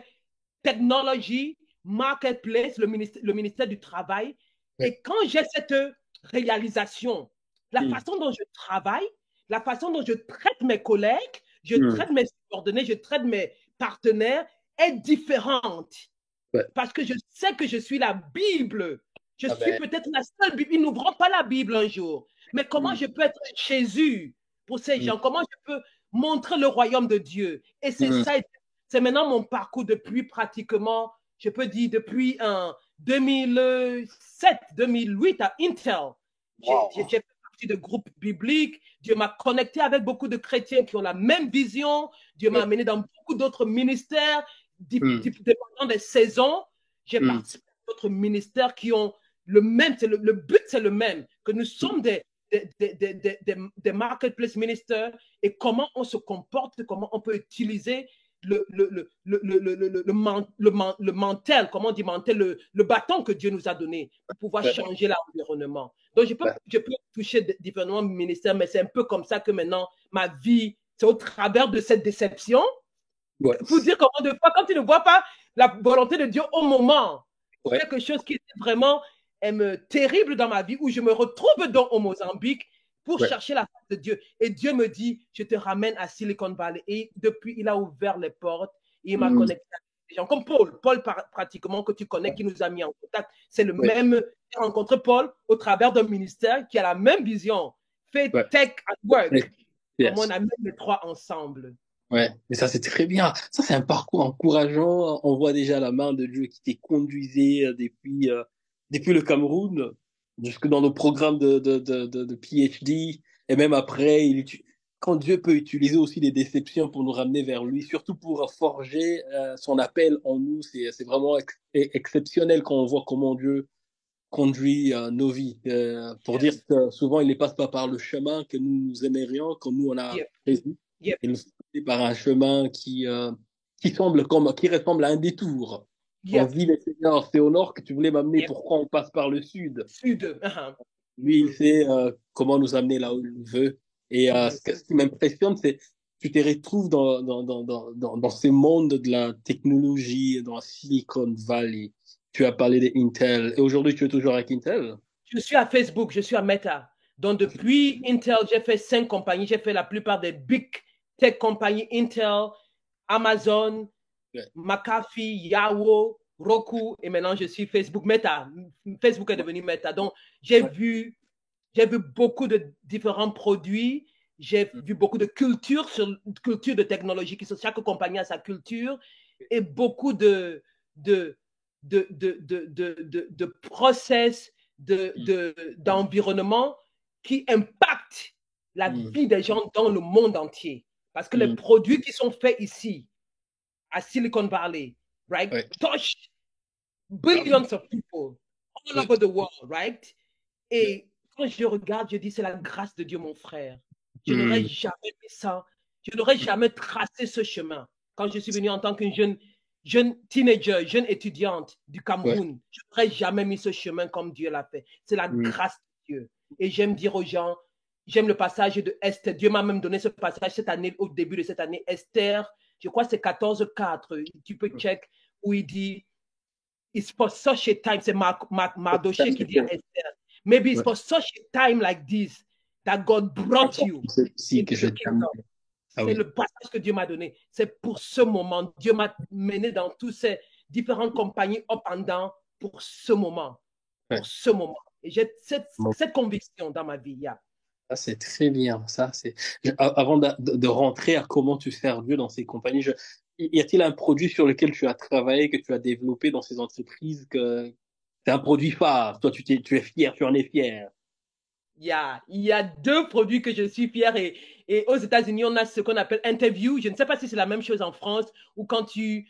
technologie, marketplace, le ministère du Travail. Ouais. Et quand j'ai cette réalisation, la façon dont je travaille, la façon dont je traite mes collègues, je traite mes subordonnés, je traite mes partenaires est différente. Ouais. Parce que je sais que je suis la Bible. Je suis ben. peut-être la seule Bible. Ils n'ouvront pas la Bible un jour. Mais comment je peux être Jésus pour ces gens? Comment je peux montrer le royaume de Dieu? Et c'est ça, c'est maintenant mon parcours depuis pratiquement, je peux dire, depuis 2007, 2008 à Intel. Wow. J'ai fait partie de groupes bibliques. Dieu m'a connecté avec beaucoup de chrétiens qui ont la même vision. Dieu m'a amené dans beaucoup d'autres ministères, dépendant des saisons. J'ai participé à d'autres ministères qui ont le même, le but c'est le même, que nous sommes des marketplace ministers et comment on se comporte, comment on peut utiliser le mantel, comment on dit mantel, le bâton que Dieu nous a donné pour pouvoir changer l'environnement. Donc, je peux toucher différents ministères, mais c'est un peu comme ça que maintenant, ma vie, c'est au travers de cette déception. Ouais. Pour dire comment de fois, quand tu ne vois pas la volonté de Dieu au moment, quelque chose qui est vraiment terrible dans ma vie, où je me retrouve donc au Mozambique pour chercher la face de Dieu. Et Dieu me dit, je te ramène à Silicon Valley. Et depuis, il a ouvert les portes et il m'a connecté avec des gens comme Paul. Paul, pratiquement, que tu connais, qui nous a mis en contact. C'est le même. J'ai rencontré Paul au travers d'un ministère qui a la même vision. Fait tech at work. Comme on a mis les trois ensemble. Ouais, mais ça c'est très bien. Ça c'est un parcours encourageant. On voit déjà la main de Dieu qui t'est conduisé depuis le Cameroun jusque dans nos programmes de PhD et même après, quand Dieu peut utiliser aussi les déceptions pour nous ramener vers lui, surtout pour forger son appel en nous, c'est vraiment exceptionnel quand on voit comment Dieu conduit nos vies. Pour dire que souvent il ne passe pas par le chemin que nous aimerions, que nous on a prévu. Il nous fait par un chemin qui ressemble à un détour. On dit, mais Seigneur, c'est au nord que tu voulais m'amener, pourquoi on passe par le sud? Lui, il sait comment nous amener là où il veut. Et ce qui m'impressionne, c'est tu te retrouves dans ces mondes de la technologie, dans Silicon Valley. Tu as parlé d'Intel. Et aujourd'hui, tu es toujours avec Intel? Je suis à Facebook, je suis à Meta. Donc, depuis Intel, j'ai fait 5 compagnies. J'ai fait la plupart des big tech compagnies, Intel, Amazon, McAfee, Yahoo, Roku, et maintenant je suis Facebook Meta. Facebook est devenu Meta. Donc, j'ai vu beaucoup de différents produits. J'ai vu beaucoup de culture de technologie, qui sont, chaque compagnie a sa culture, et beaucoup de process, d'environnement qui impactent la vie des gens dans le monde entier. Parce que les produits qui sont faits ici, à Silicon Valley, right, touch billions of people all over the world, right? Et quand je regarde, je dis, c'est la grâce de Dieu, mon frère. Je n'aurais jamais fait ça. Je n'aurais jamais tracé ce chemin. Quand je suis venu en tant qu'une jeune teenager, jeune étudiante du Cameroun, je n'aurais jamais mis ce chemin comme Dieu l'a fait. C'est la grâce de Dieu. Et j'aime dire aux gens, j'aime le passage de Esther. Dieu m'a même donné ce passage cette année, au début de cette année. Esther, je crois que c'est 14:4. Tu peux check où il dit, it's for such a time. C'est Mardoché qui dit à Esther, maybe it's for such a time like this that God brought you into the kingdom. C'est le passage que Dieu m'a donné. C'est pour ce moment. Dieu m'a mené dans toutes ces différentes compagnies up and down pour ce moment. Pour ce moment. Et j'ai cette conviction dans ma vie. Ça, c'est très bien. Avant de rentrer à comment tu sers Dieu dans ces compagnies, y a-t-il un produit sur lequel tu as travaillé, que tu as développé dans ces entreprises, que c'est un produit phare? Toi, tu es fier, tu en es fier. Il y a deux produits que je suis fier et aux États-Unis, on a ce qu'on appelle interview. Je ne sais pas si c'est la même chose en France ou quand tu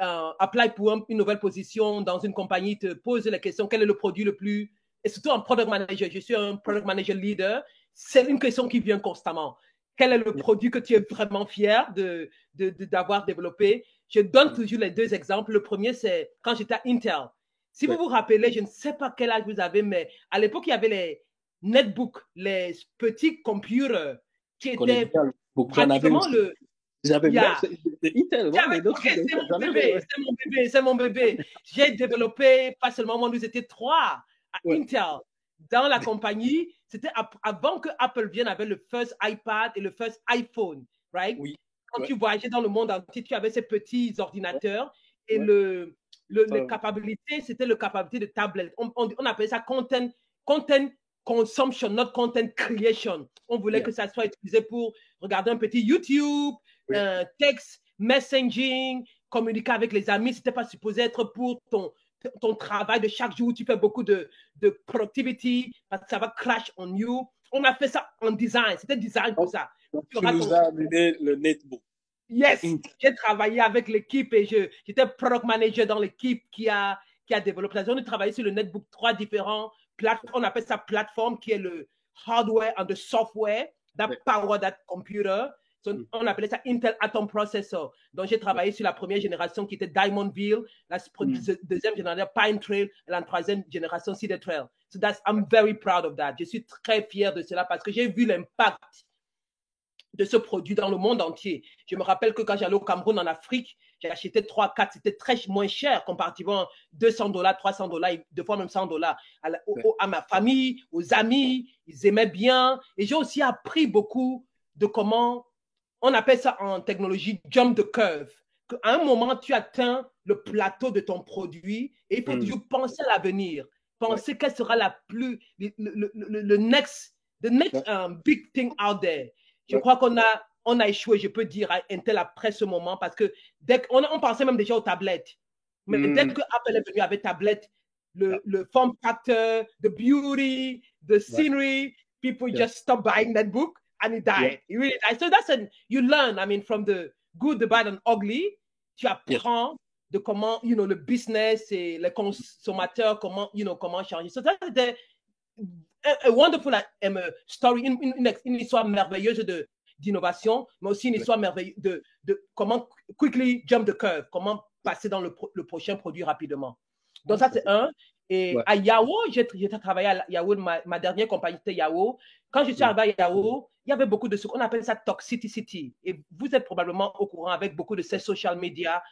applies pour une nouvelle position dans une compagnie, te pose la question quel est le produit le plus. Et surtout en product manager, je suis un product manager leader. C'est une question qui vient constamment. Quel est le produit que tu es vraiment fier d'avoir développé? Je donne toujours les deux exemples. Le premier, c'est quand j'étais à Intel. Si vous Ouais. vous rappelez, je ne sais pas quel âge vous avez, mais à l'époque, il y avait les netbooks, les petits computers qui Je connais étaient bien. Donc, j'en avais pratiquement aussi. le. J'avais Il y même, a, c'est Intel, moi, les nôtres, ok, c'est c'est Intel. mon J'en avais, bébé, ouais. c'est mon bébé, c'est mon bébé. J'ai développé, pas seulement moi, nous étions trois à Ouais. Intel dans la compagnie. C'était avant que Apple vienne avec le first iPad et le first iPhone, right? Oui. Quand Ouais. tu voyageais dans le monde entier, tu avais ces petits Ouais. ordinateurs et Ouais. les capabilités, c'était le capacité de tablette. On appelait ça content consumption, not content creation. On voulait Yeah. que ça soit utilisé pour regarder un petit YouTube, Oui. texte, messaging, communiquer avec les amis. C'était pas supposé être pour ton travail de chaque jour. Tu fais beaucoup de productivity parce que ça va crash on you. On a fait ça en design. C'était design pour Donc, ça. donc, Tu tu auras nous ton. as amené le netbook. C'est Yes, Intel. j'ai travaillé avec l'équipe et j'étais product manager dans l'équipe qui a développé. On a travaillé sur le netbook, trois différents plateformes. On appelle ça plateforme qui est le hardware and the software that Ouais. power that computer. So, on appelait ça Intel Atom Processor. Donc, j'ai travaillé sur la première génération qui était Diamondville, la deuxième génération Pine Trail et la troisième génération Cedar Trail. So I'm very proud of that. Je suis très fier de cela parce que j'ai vu l'impact de ce produit dans le monde entier. Je me rappelle que quand j'allais au Cameroun, en Afrique, j'ai acheté 3, 4, c'était très moins cher comparativement à $200, $300, deux fois même $100 à ma famille, aux amis, ils aimaient bien. Et j'ai aussi appris beaucoup de comment, on appelle ça en technologie, jump the curve. Qu'à un moment, tu atteins le plateau de ton produit et il faut toujours penser à l'avenir. Ouais. Penser quelle sera le next, the next big thing out there. Je crois qu'on a échoué, je peux dire, à Intel après ce moment parce que dès qu'on on pensait même déjà aux tablettes. Mais dès que Apple est venu avec tablette, le form factor, the beauty, the scenery, people just stopped buying that book and it died. It really died. So you learn, I mean, from the good, the bad and ugly, tu apprends de comment, le business et les consommateurs, comment changer. So ça, c'était a wonderful story, une histoire merveilleuse d'innovation, mais aussi une histoire merveilleuse de comment quickly jump the curve, comment passer dans le prochain produit rapidement. Donc ça, c'est un. Et à Yahoo, j'ai travaillé à Yahoo, ma dernière compagnie, c'était Yahoo. Quand je suis arrivé à Yahoo, il y avait beaucoup de ce qu'on appelle ça toxicity. Et vous êtes probablement au courant avec beaucoup de ces social media.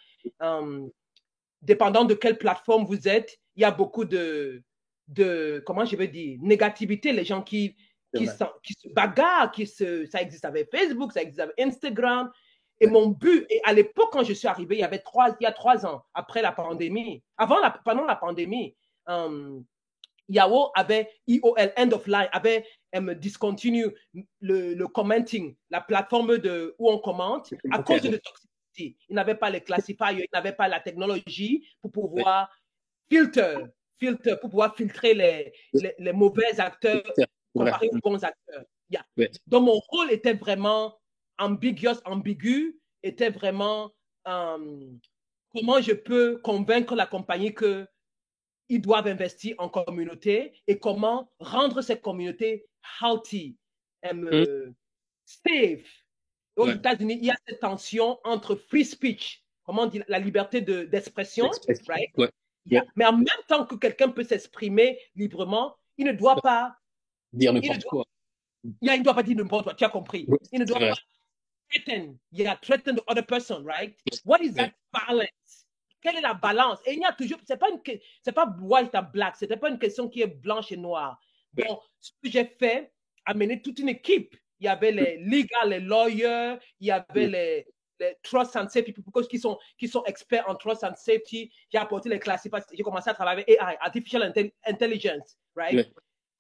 Dépendant de quelle plateforme vous êtes, il y a beaucoup de comment je veux dire, négativité, les gens qui se bagarrent, ça existe avec Facebook, ça existe avec Instagram. Et mon but, et à l'époque, quand je suis arrivé, il y a 3 ans, après la pandémie, pendant la pandémie, Yahoo avait EOL, End of Line, avait discontinu le commenting, la plateforme où on commente, à cause de la toxicité. Ils n'avaient pas les classifiers, ils n'avaient pas la technologie pour pouvoir pour pouvoir filtrer les mauvais acteurs comparé aux bons acteurs. Donc, mon rôle était vraiment ambigu, était vraiment comment je peux convaincre la compagnie qu'ils doivent investir en communauté et comment rendre cette communauté healthy, safe. Aux États-Unis, il y a cette tension entre free speech, comment on dit, la liberté d'expression, right? Mais en même temps que quelqu'un peut s'exprimer librement, il ne doit pas dire n'importe quoi. Il ne doit pas dire n'importe quoi, tu as compris. Il ne doit pas threaten the other person, right? What is that balance? Quelle est la balance? Et il y a toujours, c'est pas white and black, c'était pas une question qui est blanche et noire. Donc, ce que j'ai fait, amener toute une équipe. Il y avait les legal, les lawyers, il y avait les trust and safety people qui sont experts en trust and safety. J'ai apporté les classifiers. J'ai commencé à travailler avec AI, Artificial Intelligence, right?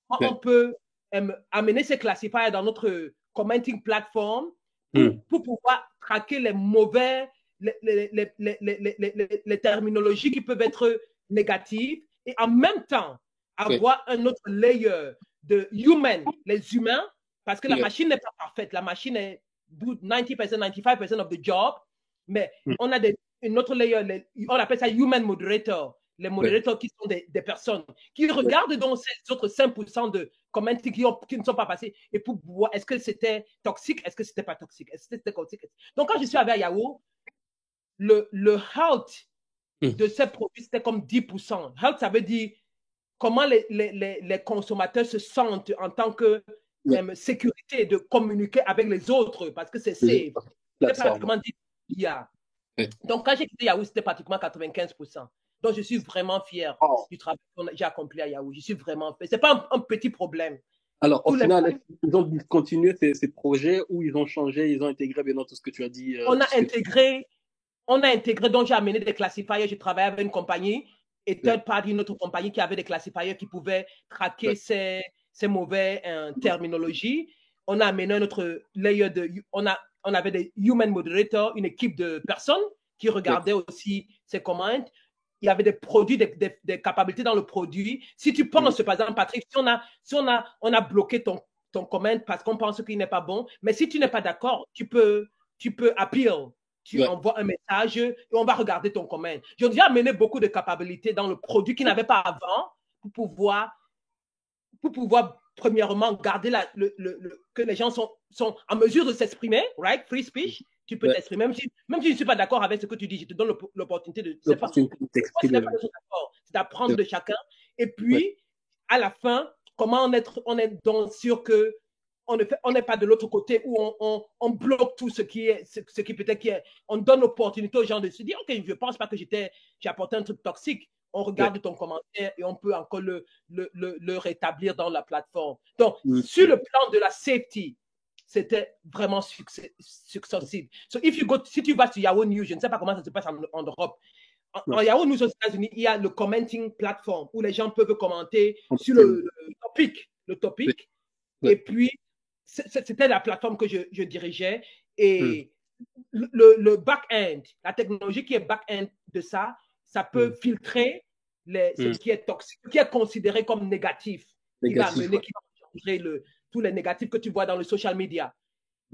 On peut amener ces classifiers dans notre commenting platform pour pouvoir traquer les mauvais les terminologies qui peuvent être négatives et en même temps avoir un autre layer de human, les humains, parce que la machine n'est pas parfaite. La machine est do 90%, 95% of the job, mais on a une autre layer, on appelle ça human moderator. Les modérateurs qui sont des personnes qui regardent donc ces autres 5% de comments qui ne sont pas passés et pour voir est-ce que c'était toxique, est-ce que c'était pas toxique, est-ce que c'était toxique. Donc, quand je suis arrivé à Yahoo, le health de ces produits, c'était comme 10%. Health, ça veut dire comment les consommateurs se sentent en tant que sécurité de communiquer avec les autres parce que c'est safe. C'est pratiquement 10%. Donc, quand j'ai quitté Yahoo, c'était pratiquement 95%. Donc, je suis vraiment fier du travail que j'ai accompli à Yahoo. Je suis vraiment fier. Ce n'est pas un petit problème. Alors, au final, ils ont discontinué ces projets ou ils ont changé, ils ont intégré bien tout ce que tu as dit. On a intégré, donc j'ai amené des classifiers. Je travaillais avec une compagnie et third party, une autre compagnie qui avait des classifiers qui pouvaient traquer ces mauvaises terminologies. On a amené un autre layer on avait des human moderators, une équipe de personnes qui regardaient aussi ces commandes. Il y avait des produits, des capacités dans le produit. Si tu penses, par exemple, Patrick, si on a bloqué ton comment parce qu'on pense qu'il n'est pas bon, mais si tu n'es pas d'accord, tu peux appeal. Tu envoies un message et on va regarder ton comment. J'ai déjà amené beaucoup de capacités dans le produit qu'il n'avait pas avant pour pouvoir premièrement, garder que les gens sont en mesure de s'exprimer, right? Free speech, tu peux t'exprimer. Même si je ne suis pas d'accord avec ce que tu dis, je te donne l'opportunité de t'exprimer. C'est d'apprendre de chacun. Et puis, à la fin, comment on est donc sûr que on n'est pas de l'autre côté où on bloque tout ce qui peut-être on donne l'opportunité aux gens de se dire, OK, je ne pense pas que j'ai apporté un truc toxique. On regarde ton commentaire et on peut encore le rétablir dans la plateforme. Donc, sur le plan de la safety, c'était vraiment successif. So, si tu vas sur Yahoo News, je ne sais pas comment ça se passe en Europe. En Yahoo News aux États-Unis, il y a le commenting platform où les gens peuvent commenter sur le topic. Et puis, c'était la plateforme que je dirigeais. Et le back-end, la technologie qui est back-end de ça peut filtrer ce qui est toxique, ce qui est considéré comme négatif. Qui va changer tous les négatifs que tu vois dans le social media.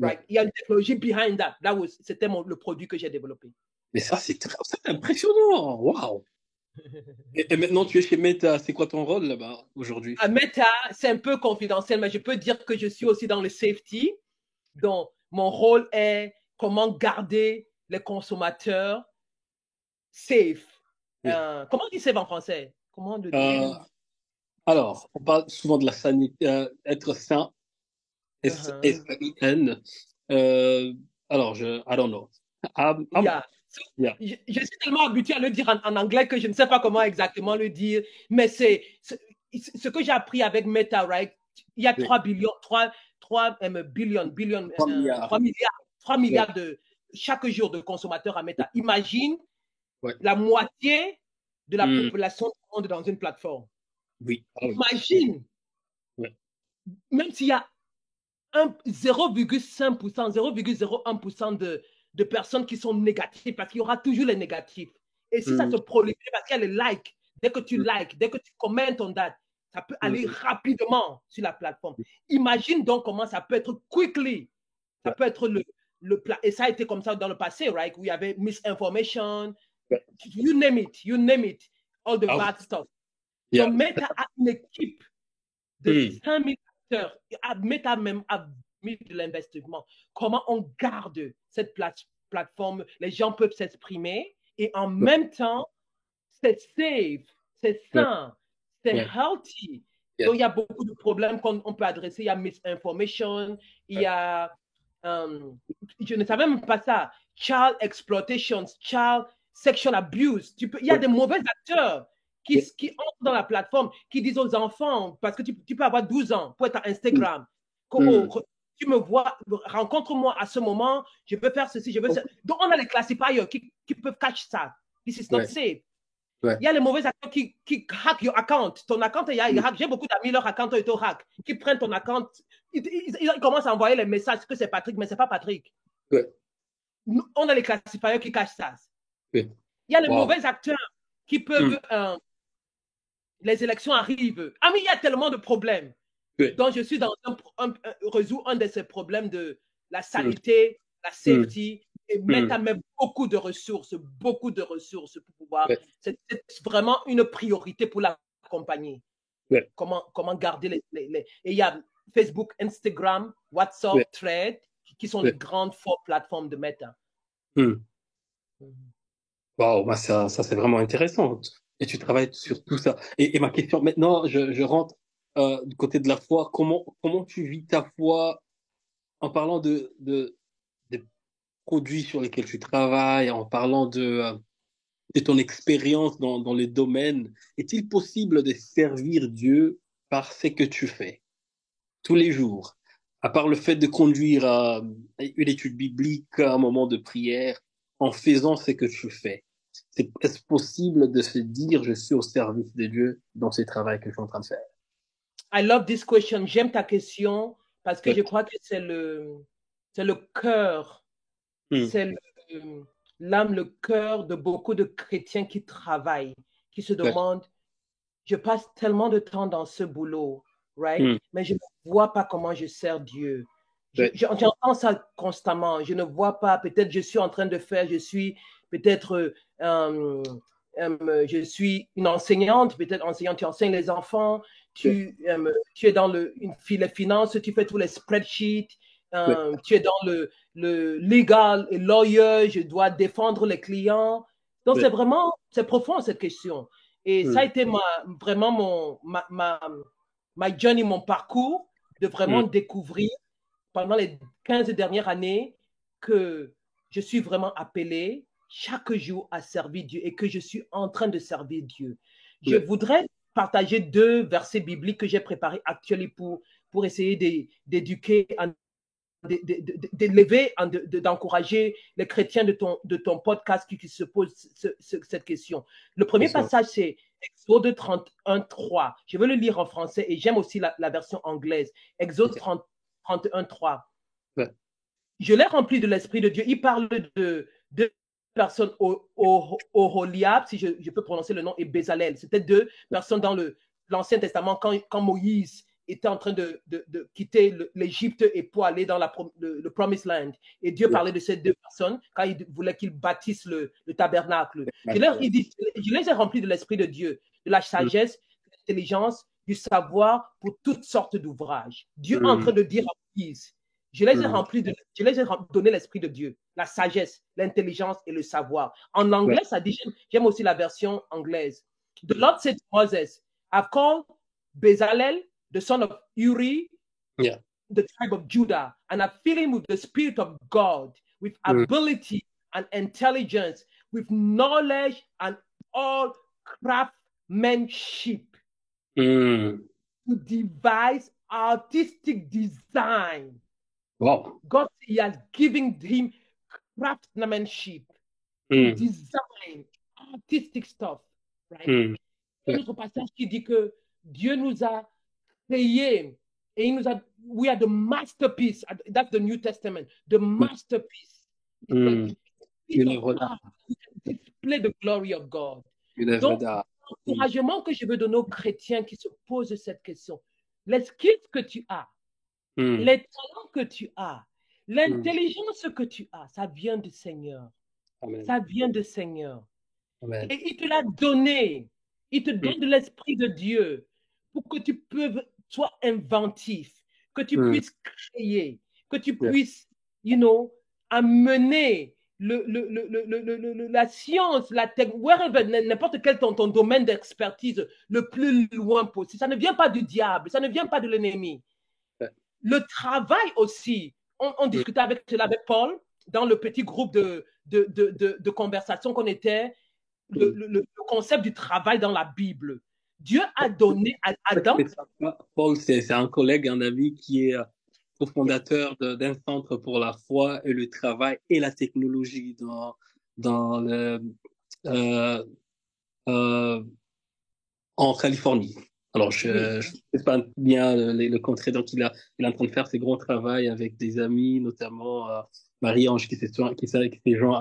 Right? Il y a une technologie behind that. C'était le produit que j'ai développé. Mais ça, c'est impressionnant. Waouh! Et maintenant, tu es chez Meta. C'est quoi ton rôle là-bas aujourd'hui? À Meta, c'est un peu confidentiel, mais je peux dire que je suis aussi dans le safety. Donc, mon rôle est comment garder les consommateurs safe. Comment on dit safe en français? Comment le dire? Alors, on parle souvent de la sanité, être sain, S-A-I-N. Alors, I don't know. Je suis tellement habitué à le dire en anglais que je ne sais pas comment exactement le dire, mais c'est ce que j'ai appris avec Meta, right? Il y a 3 milliards de chaque jour de consommateurs à Meta. Imagine la moitié de la population du monde dans une plateforme. Oui. Imagine, même s'il y a 0,5%, 0,01% de personnes qui sont négatives, parce qu'il y aura toujours les négatifs. Et si ça se prolifère, parce qu'il y a les likes, dès que tu likes, dès que tu commentes on date, ça peut aller rapidement sur la plateforme. Imagine donc comment ça peut être quickly. Ça peut être et ça a été comme ça dans le passé, right? Où il y avait misinformation, you name it, all the bad stuff. Donc, Meta a une équipe de 5000 acteurs. Meta même a mis de l'investissement. Comment on garde cette plateforme? Les gens peuvent s'exprimer et en même temps, c'est safe, c'est sain, c'est healthy. Donc, il y a beaucoup de problèmes qu'on peut adresser. Il y a misinformation, il y a, je ne savais même pas ça, child exploitation, child sexual abuse. Il y a des mauvais acteurs qui entrent dans la plateforme, qui disent aux enfants, parce que tu peux avoir 12 ans pour être à Instagram, tu me vois, rencontre-moi à ce moment, je veux faire ceci, je veux ça. Donc, on a les classifiers qui peuvent catch ça. This is not safe. Il y a les mauvais acteurs qui hack your account. Ton account est hack. J'ai beaucoup d'amis, leur account est hack. Qui prennent ton account. Ils commencent à envoyer les messages que c'est Patrick, mais c'est pas Patrick. on a les classifieurs qui cachent ça. Oui. Il y a les Wow. mauvais acteurs qui peuvent, les élections arrivent. Ah, mais il y a tellement de problèmes. Oui. Donc, je suis dans résoudre un de ces problèmes de la santé, la safety, et Meta met beaucoup de ressources pour pouvoir. Oui. C'est vraiment une priorité pour la compagnie. Oui. Comment garder et il y a Facebook, Instagram, WhatsApp, Oui. Thread, qui sont les grandes fortes plateformes de Meta. Wow, bah ça c'est vraiment intéressant. Et tu travailles sur tout ça. Et ma question maintenant, je rentre du côté de la foi. Comment tu vis ta foi en parlant des produits sur lesquels tu travailles, en parlant de ton expérience dans les domaines? Est-il possible de servir Dieu par ce que tu fais tous les jours, à part le fait de conduire une étude biblique, un moment de prière, en faisant ce que tu fais? Est-ce possible de se dire, je suis au service de Dieu dans ce travail que je suis en train de faire? I love this question. J'aime ta question parce que Ouais. je crois que c'est le cœur, c'est l'âme, le cœur de beaucoup de chrétiens qui travaillent, qui se Ouais. demandent, je passe tellement de temps dans ce boulot, right? Mm. Mais je ne vois pas comment je sers Dieu. Ouais. J'entends ça constamment. Je ne vois pas, peut-être je suis en train de faire, je suis peut-être, je suis une enseignante, peut-être enseignante, tu enseignes les enfants, Ouais. tu es dans les finances, tu fais tous les spreadsheets, Ouais. tu es dans le legal et lawyer, je dois défendre les clients. Donc, Ouais. c'est profond cette question. Et ça a Mm. été vraiment my journey, mon parcours, de vraiment Mm. découvrir pendant les 15 dernières années que je suis vraiment appelé chaque jour à servir Dieu et que je suis en train de servir Dieu. Je Ouais. voudrais partager 2 versets bibliques que j'ai préparés actuellement pour essayer d'éduquer, d'élever, d'encourager les chrétiens de ton podcast qui se posent cette question. Le premier Yes, sir. passage, c'est Exode 31, 3. Je vais le lire en français et j'aime aussi la version anglaise. Exode Ok. 31, 3. Ouais. Je l'ai rempli de l'Esprit de Dieu. Il parle de deux personnes, Oholiab, si je peux prononcer le nom, et Bezalel. C'était 2 personnes dans l'Ancien Testament quand Moïse était en train de quitter l'Égypte et pour aller dans le Promised Land. Et Dieu Ouais. parlait de ces 2 personnes quand il voulait qu'ils bâtissent le tabernacle. Ouais. Il dit, je les ai remplis de l'Esprit de Dieu, de la Mm. sagesse, de l'intelligence, du savoir pour toutes sortes d'ouvrages. Dieu est en train Mm. de dire à Moïse, je les ai donné l'Esprit de Dieu, la sagesse, l'intelligence et le savoir. En Ouais. anglais, ça dit, j'aime aussi la version anglaise. The Mm. Lord said to Moses, I've called Bezalel, the son of Uri, Yeah. the tribe of Judah, and I fill him with the Spirit of God, with Mm. ability and intelligence, with knowledge and all craftsmanship Mm. to devise artistic design. Wow. God, he has given him craftsmanship to Mm. design artistic stuff, right? Mm. Un Ouais. autre passage qui dit que Dieu nous a créés et il nous a, we are the masterpiece. That's the New Testament. The Ouais. masterpiece. It's like Mm. piece Une of œuvre art. d'art. We can display the glory of God. Une œuvre Donc, d'art. Mm. l'encouragement que je veux donner aux chrétiens qui se posent cette question, les skills que tu as, Mm. les talents que tu as, Mm. l'intelligence que tu as, ça vient du Seigneur. Amen. Ça vient du Seigneur. Amen. Et il te l'a donné. Il te Mm. donne de l'Esprit de Dieu pour que tu sois inventif, que tu Mm. puisses créer, que tu Yeah. puisses, amener la science, n'importe quel ton domaine d'expertise le plus loin possible. Ça ne vient pas du diable, ça ne vient pas de l'ennemi. Ouais. Le travail aussi, on Mm. discutait avec Paul dans le petit groupe de conversation qu'on était, Mm. le concept du travail dans la Bible. Dieu a donné à Adam. Paul, c'est un collègue, un ami qui est Yes. cofondateur d'un centre pour la foi et le travail et la technologie dans euh, euh, en Californie. Alors, Oui. je ne sais pas bien le contraire. Donc, il est en train de faire ses gros travail avec des amis, notamment Marie-Ange, qui s'est joint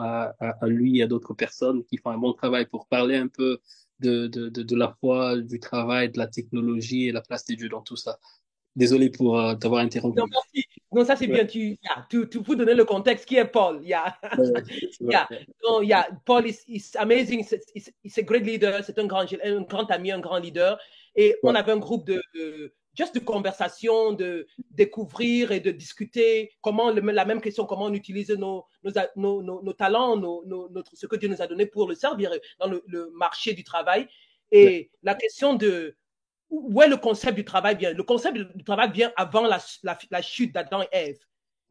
à lui et à d'autres personnes qui font un bon travail pour parler un peu de la foi, du travail, de la technologie et la place des dieux dans tout ça. Désolé pour t'avoir Non, interrompu. merci. Non, ça c'est Ouais, bien. Tu peux donner le contexte. Qui est Paul? ouais, ouais, Yeah. Non, yeah. Paul is amazing. He's a great leader. C'est un grand ami, un grand leader. Et on ouais, avait un groupe juste de conversation, de découvrir et de discuter la même question, comment on utilise nos talents, ce que Dieu nous a donné pour le servir dans le marché du travail. ouais. Et la question de où est le concept du travail vient? Le concept du travail vient avant la chute d'Adam et Ève.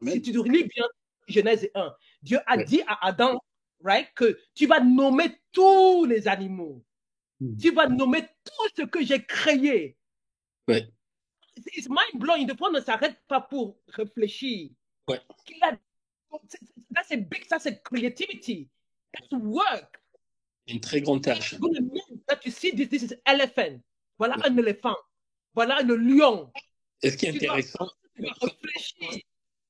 Si Amen. tu lis bien Genèse 1, Dieu a Ouais. dit à Adam, right, que tu vas nommer tous les animaux. Mm. Tu vas nommer tout ce que j'ai créé. Ouais, It's mind blowing. Des fois, on ne s'arrête pas pour réfléchir. ouais. Ça, c'est big, ça, c'est creativity. That's work. Une très grande tâche. That you see, this is elephant. Voilà un éléphant. Voilà le lion. Et ce qui est Tu dois, intéressant, tu dois quand réfléchir.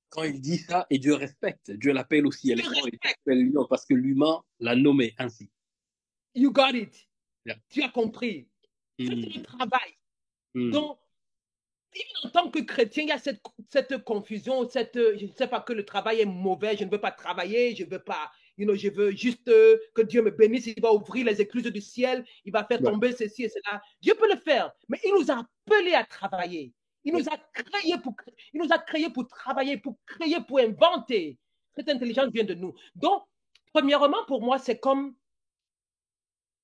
quand il dit ça, et Dieu respecte, Dieu l'appelle aussi Tu éléphant et Dieu respectes. l'appelle lion parce que l'humain l'a nommé ainsi. You got it. Yeah. Tu as compris. Ça, c'est le Mm, travail. mm, Donc, en tant que chrétien, il y a cette confusion, je ne sais pas que le travail est mauvais, je ne veux pas travailler, je veux pas, je veux juste que Dieu me bénisse, il va ouvrir les écluses du ciel, il va faire ouais, tomber ceci et cela. Dieu peut le faire, mais il nous a appelés à travailler. ouais, Il nous a créés pour travailler, pour créer, pour inventer. Cette intelligence vient de nous. Donc, premièrement, pour moi, c'est comme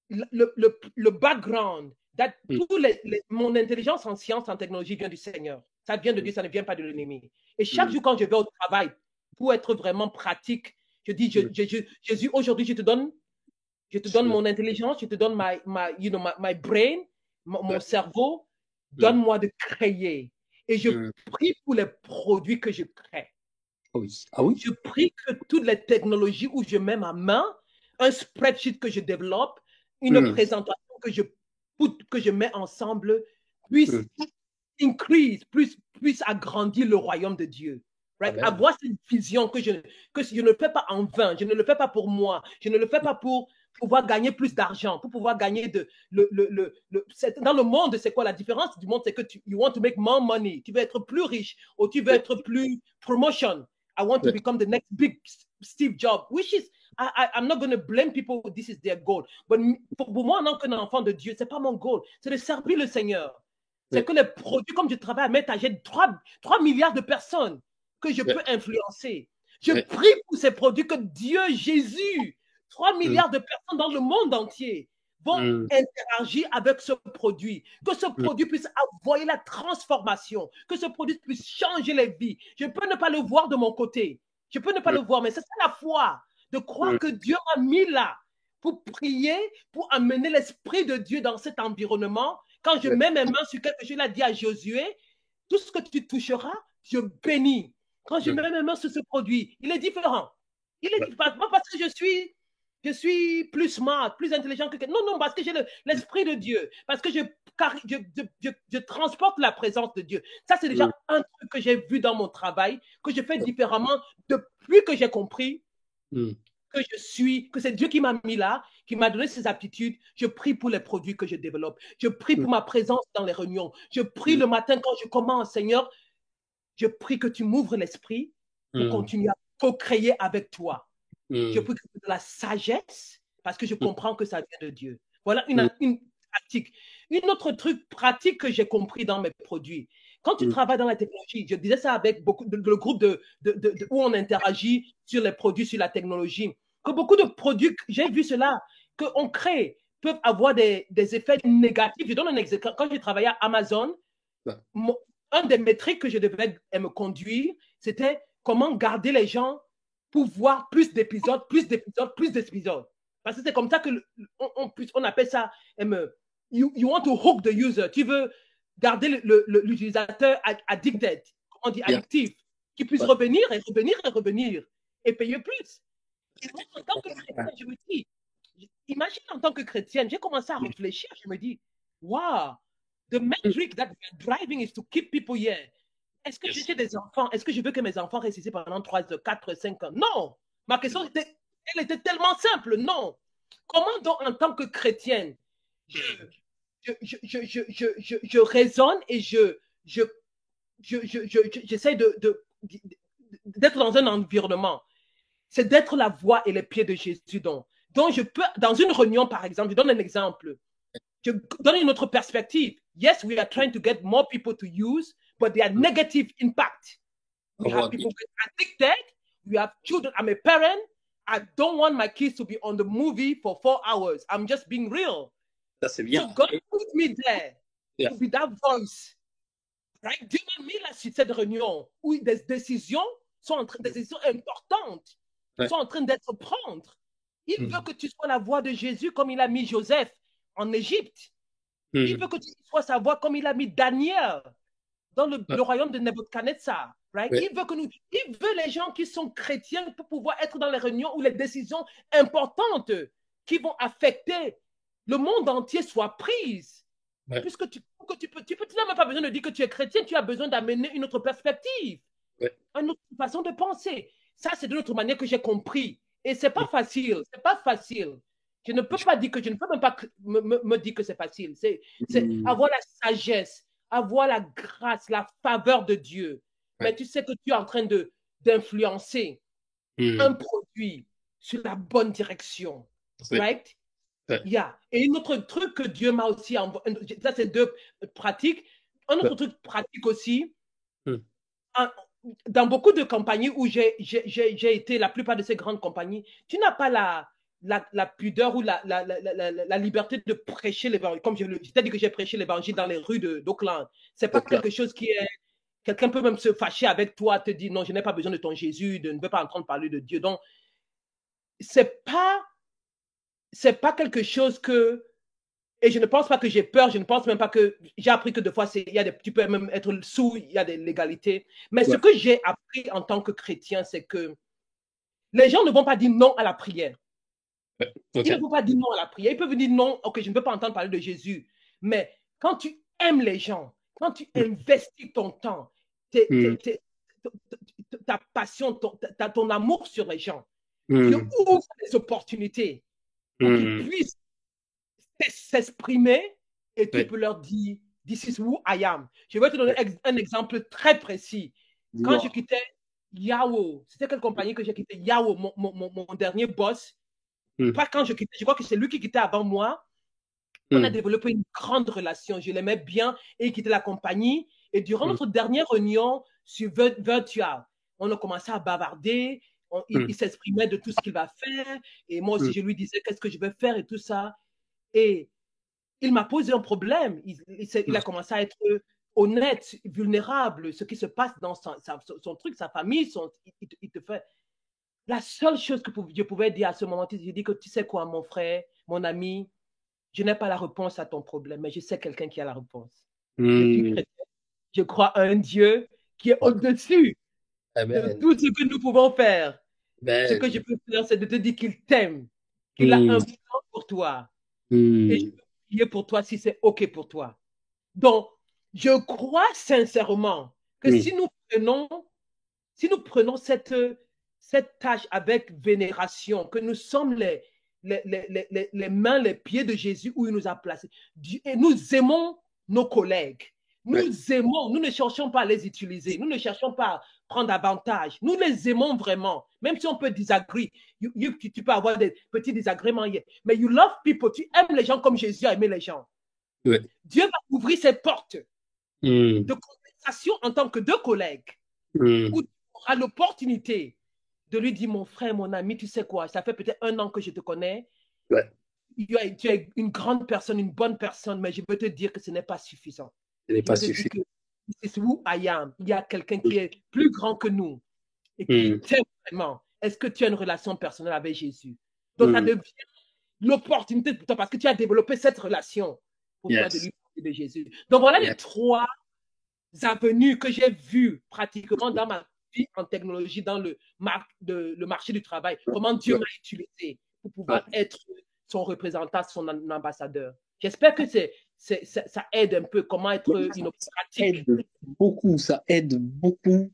le background, mm, mon intelligence en sciences, en technologie vient du Seigneur. Ça vient de mm, Dieu, ça ne vient pas de l'ennemi. Et chaque mm, jour, quand je vais au travail, pour être vraiment pratique, je dis, mm. Jésus, aujourd'hui, je te donne mon intelligence, je te donne my brain, mon Ouais, cerveau, mm, donne-moi de créer. Et je mm. prie pour les produits que je crée. Ah oui, ah oui. Je prie que toutes les technologies où je mets ma main, un spreadsheet que je développe, une Mm, présentation que je mets ensemble, puisse mm. puisse agrandir le royaume de Dieu. Right? Amen. Avoir cette vision que je ne le fais pas en vain, je ne le fais pas pour moi, je ne le fais pas pour pouvoir gagner plus d'argent, pour pouvoir gagner dans le monde, c'est quoi la différence du monde? C'est que you want to make more money, tu veux être plus riche, ou tu veux Ouais, être plus promotion. I want to ouais, become the next big Steve Jobs, which is, I'm not going to blame people, this is their goal. But pour moi, en tant qu'un enfant de Dieu, c'est pas mon goal, c'est de servir le Seigneur. C'est ouais, que les produits, comme je travaille à mettre, j'ai 3 milliards de personnes que je peux ouais, influencer. Je ouais. prie pour ces produits que Dieu, Jésus, 3 Mm, milliards de personnes dans le monde entier vont mm, interagir avec ce produit, que ce mm. produit puisse envoyer la transformation, que ce produit puisse changer les vies. Je peux ne pas le voir de mon côté, je peux ne pas Mm, le voir, mais c'est ça la foi, de croire mm. que Dieu m'a mis là pour prier, pour amener l'Esprit de Dieu dans cet environnement. Quand je Ouais, mets mes mains sur quelque chose, il a dit à Josué, tout ce que tu toucheras, je bénis. Quand je mm, mets mes mains sur ce produit, il est différent. Il est ouais, différent, pas parce que je suis plus smart, plus intelligent que... Non, non, parce que j'ai mm, l'Esprit de Dieu, parce que je transporte la présence de Dieu. Ça, c'est mm, déjà un truc que j'ai vu dans mon travail, que je fais différemment depuis que j'ai compris mm, que c'est Dieu qui m'a mis là, qui m'a donné ces aptitudes. Je prie pour les produits que je développe. Je prie mm, pour ma présence dans les réunions. Je prie mm, le matin quand je commence, Seigneur, je prie que tu m'ouvres l'esprit pour mm, continuer à co-créer avec toi. Je mm, prie que tu de la sagesse parce que je mm, comprends que ça vient de Dieu. Voilà mm, une pratique. Une autre truc pratique que j'ai compris dans mes produits. Quand tu mm. travailles dans la technologie, je disais ça avec beaucoup le groupe où on interagit sur les produits, sur la technologie, que beaucoup de produits, j'ai vu cela, qu'on crée, peuvent avoir des effets négatifs. Je donne un exemple. Quand j'ai travaillé à Amazon, Ouais, un des métriques que je devais me conduire, c'était comment garder les gens pour voir plus d'épisodes, plus d'épisodes, plus d'épisodes. Parce que c'est comme ça que on appelle ça, you want to hook the user. Tu veux garder l'utilisateur addicted, on dit yeah, addictif, qui puisse ouais. revenir et revenir et revenir et payer plus. Et moi, en tant que chrétien, je me dis, imagine en tant que chrétienne, j'ai commencé à réfléchir, je me dis, waouh, The metric that we are driving is to keep people here. Est-ce que j'ai des enfants? Est-ce que je veux que mes enfants restent ici pendant 3, 4, 5 ans? Non. Ma question était, elle était tellement simple. Non. Comment donc, en tant que chrétienne, je raisonne et j'essaie d'être dans un environnement. C'est d'être la voix et les pieds de Jésus. Donc, je peux, dans une réunion, par exemple, je donne un exemple. Je donne une autre perspective. Yes, we are trying to get more people to use, but they are negative impact. We have people addicted. We have children. I'm a parent. I don't want my kids to be on the movie for 4 hours. I'm just being real. Ça, c'est bien. So God put me there to be that voice. Right? Dieu m'a mis là sur cette réunion où des décisions des décisions importantes sont en train d'être prises. Il veut que tu sois la voix de Jésus comme il a mis Joseph en Égypte. Il veut que tu sois sa voix comme il a mis Daniel dans le royaume de Nebuchadnezzar. Right? Il veut les gens qui sont chrétiens pour pouvoir être dans les réunions où les décisions importantes qui vont affecter le monde entier soient prises. Puisque tu n'as même pas besoin de dire que tu es chrétien, tu as besoin d'amener une autre perspective, une autre façon de penser. Ça, c'est de l'autre manière que j'ai compris. Et c'est pas facile, c'est pas facile. Je ne peux pas dire que je ne peux même pas me dire que c'est facile. C'est avoir la sagesse, avoir la grâce, la faveur de Dieu. Mais tu sais que tu es en train d'influencer un produit sur la bonne direction. Right? Yeah. Et un autre truc que Dieu m'a aussi envoyé, ça c'est 2 pratiques. Un autre truc pratique aussi, dans beaucoup de compagnies où j'ai été, la plupart de ces grandes compagnies, tu n'as pas la pudeur ou la liberté de prêcher l'évangile. Comme je t'ai dit que j'ai prêché l'évangile dans les rues d'Auckland. C'est pas quelque chose qui est... Quelqu'un peut même se fâcher avec toi, te dire non, je n'ai pas besoin de ton Jésus, ne veux pas entendre parler de Dieu. Donc, c'est pas quelque chose que... Et je ne pense pas que j'ai peur, je ne pense même pas que... J'ai appris que des fois, tu peux même être sous, il y a des légalités. Mais ce que j'ai appris en tant que chrétien, c'est que les gens ne vont pas dire non à la prière. Ils ne vont pas dire non à la prière. Ils peuvent dire non, ok, je ne peux pas entendre parler de Jésus. Mais quand tu aimes les gens, quand tu investis ton temps, ta passion, ton amour sur les gens, tu ouvres des opportunités pour qu'ils puissent s'exprimer et tu peux leur dire this is who I am. Je vais te donner un exemple très précis. Quand je quittais Yahoo, c'était quelle compagnie que j'ai quitté? Yahoo, mon dernier boss. Pas quand je quittais, je crois que c'est lui qui quittait avant moi. On a développé une grande relation. Je l'aimais bien et il quittait la compagnie. Et durant notre dernière réunion sur Virtual, on a commencé à bavarder. Il s'exprimait de tout ce qu'il va faire. Et moi aussi, je lui disais qu'est-ce que je vais faire et tout ça. Et il m'a posé un problème. Il a commencé à être honnête, vulnérable, ce qui se passe dans son truc, sa famille, il te fait. La seule chose que je pouvais dire à ce moment-là, je dis que tu sais quoi, mon frère, mon ami, je n'ai pas la réponse à ton problème, mais je sais quelqu'un qui a la réponse. Je suis chrétien. Je crois à un Dieu qui est au-dessus de tout ce que nous pouvons faire. Ce que je peux faire, c'est de te dire qu'il t'aime, qu'il a un plan pour toi. Et je peux prier pour toi si c'est OK pour toi. Donc, je crois sincèrement que si nous prenons cette tâche avec vénération, que nous sommes les mains, les pieds de Jésus où il nous a placés, et nous aimons nos collègues, nous aimons, nous ne cherchons pas à les utiliser, nous ne cherchons pas à prendre avantage, nous les aimons vraiment, même si on peut disagréer, tu peux avoir des petits désagréments, mais you love people, tu aimes les gens comme Jésus a aimé les gens. Dieu va ouvrir ses portes de conversation en tant que 2 collègues, où tu auras l'opportunité de lui dire, mon frère, mon ami, tu sais quoi, ça fait peut-être 1 an que je te connais. Tu es une grande personne, une bonne personne, mais je veux te dire que ce n'est pas suffisant. Ce n'est pas suffisant. C'est who I am. Il y a quelqu'un qui est plus grand que nous et qui t'aime vraiment. Est-ce que tu as une relation personnelle avec Jésus? Donc, ça devient l'opportunité pour toi parce que tu as développé cette relation pour toi de lui parler de Jésus. Donc, voilà les 3 avenues que j'ai vues pratiquement dans ma vie en technologie, dans le marché du travail. Comment Dieu m'a utilisé pour pouvoir être son représentant, son ambassadeur. J'espère que ça aide un peu comment être une pratique. Ça aide beaucoup.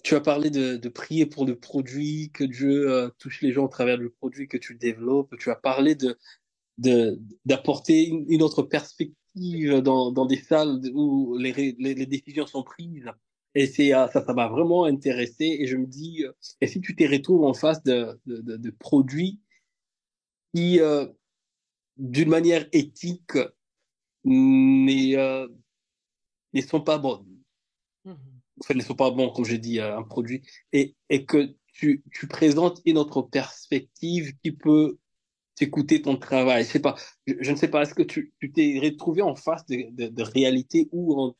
Tu as parlé de prier pour le produit, que Dieu touche les gens au travers du produit que tu développes. Tu as parlé d'apporter une autre perspective dans des salles où les décisions sont prises. Et ça m'a vraiment intéressé. Et je me dis, et si tu te retrouves en face de produits qui, d'une manière éthique, mais ne sont pas bons. En fait, ne sont pas bons, comme je dis, un produit, et que tu présentes une autre perspective qui peut t'écouter ton travail. Je ne sais pas, est-ce que tu t'es retrouvé en face de réalité où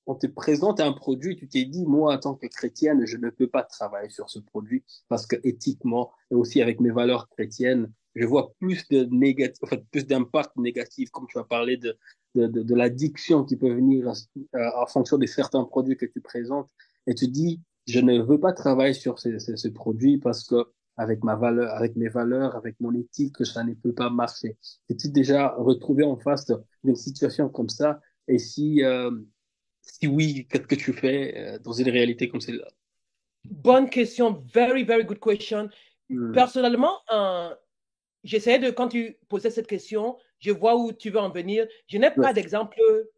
on te présente un produit, tu t'es dit, moi, en tant que chrétienne, je ne peux pas travailler sur ce produit parce que éthiquement, et aussi avec mes valeurs chrétiennes, je vois en fait, plus d'impact négatif, comme tu as parlé de l'addiction qui peut venir en fonction de certains produits que tu présentes. Et tu dis, je ne veux pas travailler sur ce produit parce que avec ma valeur, avec mes valeurs, avec mon éthique, ça ne peut pas marcher. T'es-tu déjà retrouvé en face d'une situation comme ça? Et si oui, qu'est-ce que tu fais dans une réalité comme celle-là? Bonne question, very, very good question. Hmm. Personnellement, j'essayais de, quand tu posais cette question, je vois où tu veux en venir. Je n'ai Ouais. pas d'exemple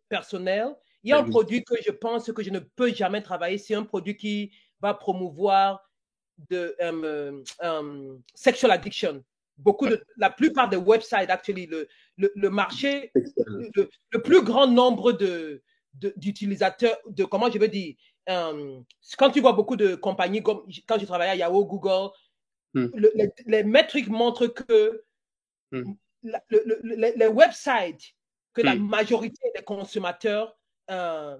personnel. Il y a Ben un oui. produit que je pense que je ne peux jamais travailler. C'est un produit qui va promouvoir sexual addiction. La plupart des websites, actually, le marché, le plus grand nombre d'utilisateurs, comment je veux dire, quand tu vois beaucoup de compagnies, comme quand je travaillais à Yahoo, Google, Hmm. les métriques montrent que Hmm. les websites que la Hmm. majorité des consommateurs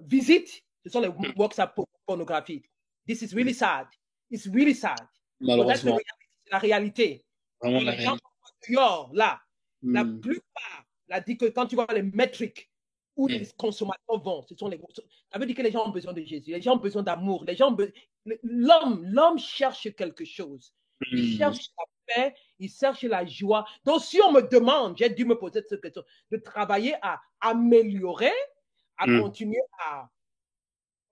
visitent, ce sont les Hmm. websites pornographiques. This is really sad. It's really sad. But that's the Malheureusement, reality. C'est la réalité. vraiment Et la les gens réalité. dehors, là, la Hmm. plupart, là, dit que quand tu vois les métriques où les Hmm. consommateurs vont, ça veut dire que les gens ont besoin de Jésus, les gens ont besoin d'amour, l'homme cherche quelque chose. Il Hmm. cherche la paix, il cherche la joie. Donc, si on me demande, j'ai dû me poser cette question, de travailler à améliorer, à Hmm. continuer à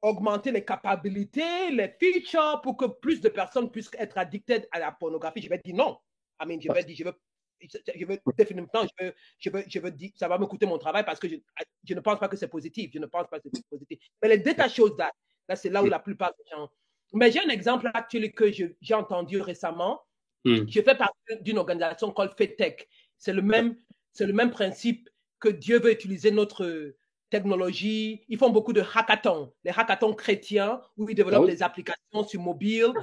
augmenter les capacités, les features pour que plus de personnes puissent être addicted à la pornographie, je vais dire non. I mean, je veux définitivement, je veux dire, ça va me coûter mon travail parce que je ne pense pas que c'est positif. Je ne pense pas que c'est positif. Mais les data shows that, là, c'est là où la plupart des gens. Mais j'ai un exemple actuel que j'ai entendu récemment. Hmm. Je fais partie d'une organisation called FedTech. C'est le même principe que Dieu veut utiliser notre technologie. Ils font beaucoup de hackathons, les hackathons chrétiens, où ils Ah développent oui? des applications sur mobile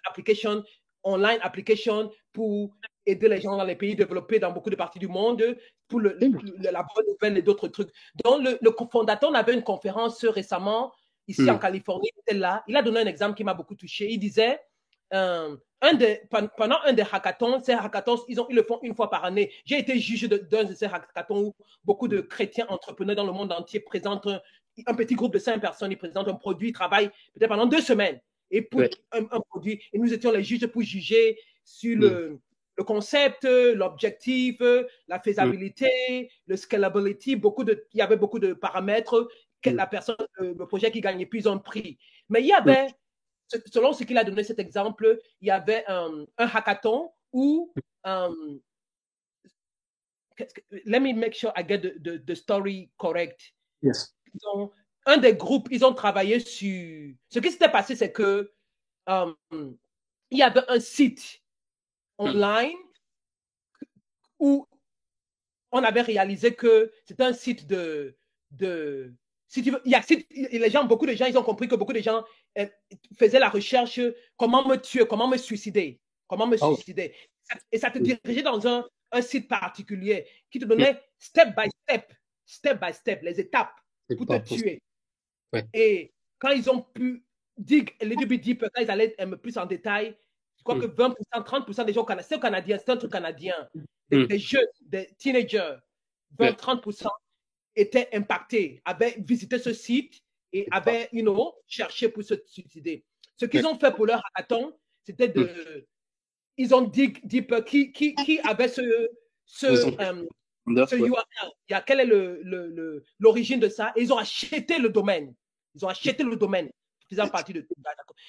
application, online application, pour aider les gens dans les pays développés, dans beaucoup de parties du monde, pour la bonne nouvelle et d'autres trucs. Donc, le fondateur avait une conférence récemment, ici en Hmm. Californie, il était là. Il a donné un exemple qui m'a beaucoup touché. Il disait, pendant un des hackathons, ces hackathons, ils le font une fois par année. J'ai été juge d'un de ces hackathons où beaucoup de chrétiens entrepreneurs dans le monde entier présentent un petit groupe de 5 personnes, ils présentent un produit, ils travaillent peut-être pendant 2 semaines et pour Ouais. un produit. Et nous étions les juges pour juger sur Hmm. le concept, l'objectif, la Hmm. faisabilité, le scalability. Il y avait beaucoup de paramètres. Hmm. La personne, le projet qui gagnait plus un prix. Mais il y Hmm. avait, selon ce qu'il a donné cet exemple, il y avait un hackathon où, let me make sure I get the story correct. Yes. Donc, un des groupes, ils ont travaillé sur. Ce qui s'était passé, c'est que il y avait un site Hmm. online où on avait réalisé que c'était un site si tu veux, les gens, beaucoup de gens, ils ont compris que beaucoup de gens faisaient la recherche comment me tuer, comment me suicider, comment me Oh. suicider. Et ça te Hmm. dirigeait dans un site particulier qui te Hmm. donnait step by step, les étapes C'est pour te pas possible. tuer. Ouais. Et quand ils ont pu dig a little bit deeper, quand ils allaient plus en détail, je crois que Hmm. 20%, 30% des gens canadiens, c'est canadien, c'est un truc canadien, Hmm. des jeunes, des teenagers, Ouais. 20-30% étaient impactés, avaient visité ce site et C'est pas. avaient, cherché pour se suicider. Ce Ouais. qu'ils ont fait pour leur hackathon, c'était Hmm. ils ont dit qui avait Ils ont ce ouais. URL. Quelle est l'origine de ça? Et ils ont acheté le domaine. Ils ont acheté le domaine faisant partie de.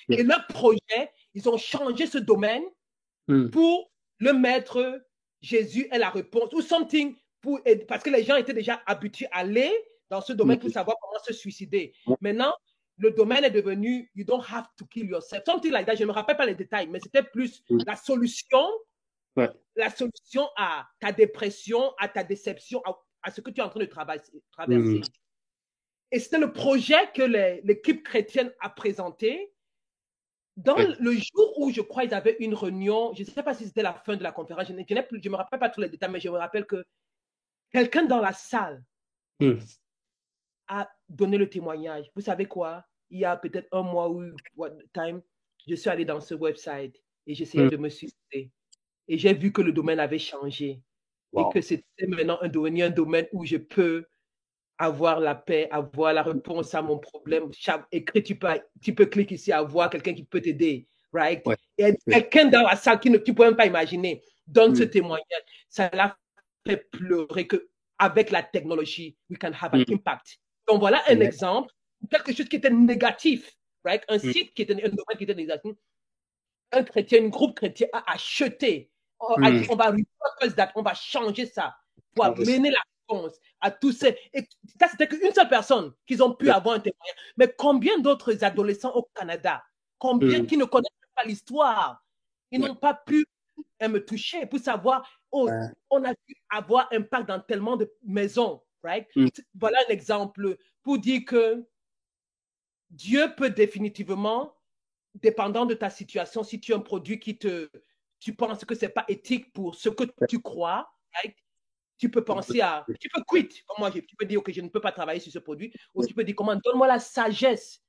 Et leur projet, ils ont changé ce domaine pour le mettre Jésus est la réponse ou something parce que les gens étaient déjà habitués à aller dans ce domaine pour savoir comment se suicider. Maintenant, le domaine est devenu you don't have to kill yourself. Something like that. Je ne me rappelle pas les détails, mais c'était plus la solution. Ouais. La solution à ta dépression, à ta déception, à ce que tu es en train de traverser. Et c'était le projet que l'équipe chrétienne a présenté. Dans le jour où je crois qu'ils avaient une réunion, je ne sais pas si c'était la fin de la conférence, je ne me rappelle pas tous les détails, mais je me rappelle que quelqu'un dans la salle a donné le témoignage. Vous savez quoi? Il y a peut-être un mois ou time, je suis allé dans ce website et j'essayais de me suicider. Et j'ai vu que le domaine avait changé et que c'était maintenant devenu un domaine où je peux avoir la paix, avoir la réponse à mon problème. Écrit, tu peux cliquer ici, avoir quelqu'un qui peut t'aider, right? Et quelqu'un dans la salle tu ne peux même pas imaginer donne ce témoignage. Ça l'a fait pleurer qu'avec la technologie, we can have an impact. Donc voilà un exemple, quelque chose qui était négatif, right? Un site qui était un domaine qui était négatif. Un chrétien, un groupe chrétien a acheté. A dit, on va repurpose that, on va changer ça pour mener la réponse à tous ces. Et ça, c'était qu'une seule personne qu'ils ont pu avoir un témoignage. Mais combien d'autres adolescents au Canada, combien qui ne connaissent pas l'histoire, ils n'ont pas pu me toucher pour savoir, on a pu avoir un impact dans tellement de maisons, right? Voilà un exemple pour dire que Dieu peut définitivement, dépendant de ta situation, si tu as un produit tu penses que c'est pas éthique pour ce que tu crois, right? Tu peux penser à, tu peux quitter, comme moi, tu peux dire, ok, je ne peux pas travailler sur ce produit, ou tu peux dire, comment, donne-moi la sagesse.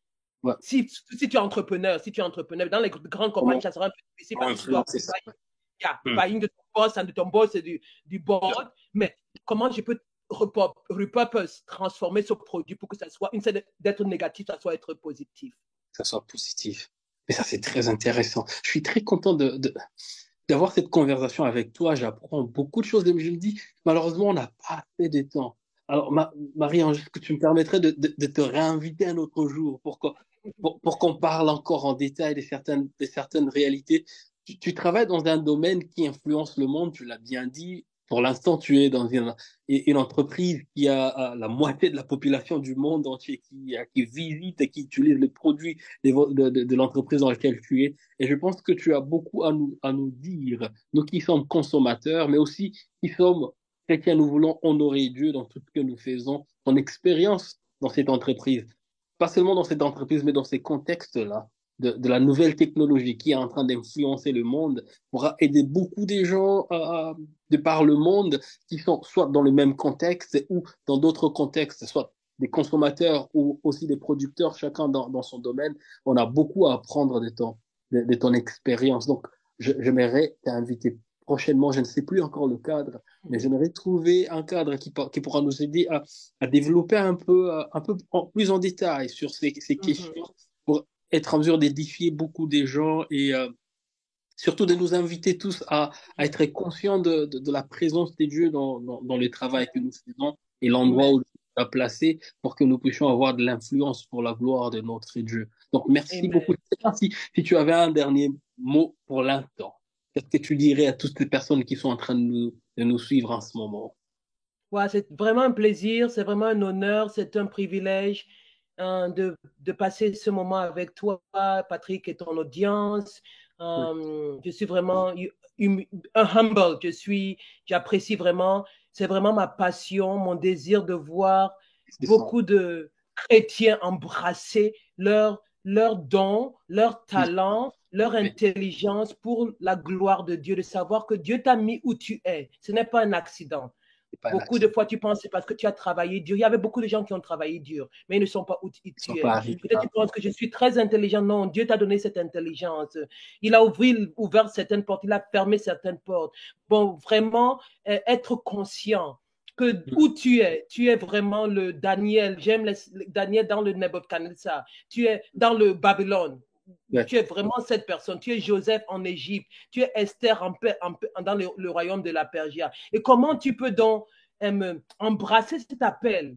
Si tu es entrepreneur, dans les grandes compagnies, ça sera un peu difficile parce que tu dois buying de ton boss, de ton boss et du board, mais comment je peux repurpose, transformer ce produit pour que ça soit, instead d'être négatif, ça soit être positif. Ça soit positif. Mais ça, c'est très intéressant. Je suis très content d'avoir cette conversation avec toi. J'apprends beaucoup de choses. Et je me dis, malheureusement, on n'a pas assez de temps. Alors, Marie-Ange, est-ce que tu me permettrais de te réinviter un autre jour pour qu'on parle encore en détail de certaines réalités? Tu travailles dans un domaine qui influence le monde, tu l'as bien dit. Pour l'instant, tu es dans une entreprise qui a la moitié de la population du monde entier qui visite et qui utilise les produits de l'entreprise dans laquelle tu es. Et je pense que tu as beaucoup à nous dire, nous qui sommes consommateurs, mais aussi qui sommes chrétiens, nous voulons honorer Dieu dans tout ce que nous faisons, ton expérience dans cette entreprise. Pas seulement dans cette entreprise, mais dans ces contextes-là de la nouvelle technologie qui est en train d'influencer le monde pourra aider beaucoup de gens de par le monde qui sont soit dans le même contexte ou dans d'autres contextes, soit des consommateurs ou aussi des producteurs, chacun dans son domaine. On a beaucoup à apprendre de ton expérience. Donc, j'aimerais t'inviter prochainement, je ne sais plus encore le cadre, mais j'aimerais trouver un cadre qui pourra nous aider à développer un peu plus en détail sur ces questions pour être en mesure d'édifier beaucoup des gens et surtout de nous inviter tous à être conscients de la présence des dieux dans le travail que nous faisons et l'endroit où nous sommes placés pour que nous puissions avoir de l'influence pour la gloire de notre Dieu. Donc, merci beaucoup. Je sais pas si tu avais un dernier mot pour l'instant. Qu'est-ce que tu dirais à toutes les personnes qui sont en train de nous suivre en ce moment? Ouais, c'est vraiment un plaisir, c'est vraiment un honneur, c'est un privilège de passer ce moment avec toi, Patrick, et ton audience. Je suis vraiment un humble, j'apprécie vraiment, c'est vraiment ma passion, mon désir de voir beaucoup de chrétiens embrasser leur don, leur talent, leur intelligence pour la gloire de Dieu, de savoir que Dieu t'a mis où tu es. Ce n'est pas un accident. Beaucoup de fois, tu penses c'est parce que tu as travaillé dur. Il y avait beaucoup de gens qui ont travaillé dur, mais ils ne sont pas où tu es. Peut-être tu penses que je suis très intelligent. Non, Dieu t'a donné cette intelligence. Il a ouvert certaines portes, il a fermé certaines portes. Bon, vraiment, être conscient que où tu es vraiment le Daniel. J'aime Daniel dans le Nebuchadnezzar. Tu es dans le Babylone. Ouais. tu es vraiment cette personne. Tu es Joseph en Égypte. Tu es Esther dans le royaume de la Persia. Et comment tu peux donc embrasser cet appel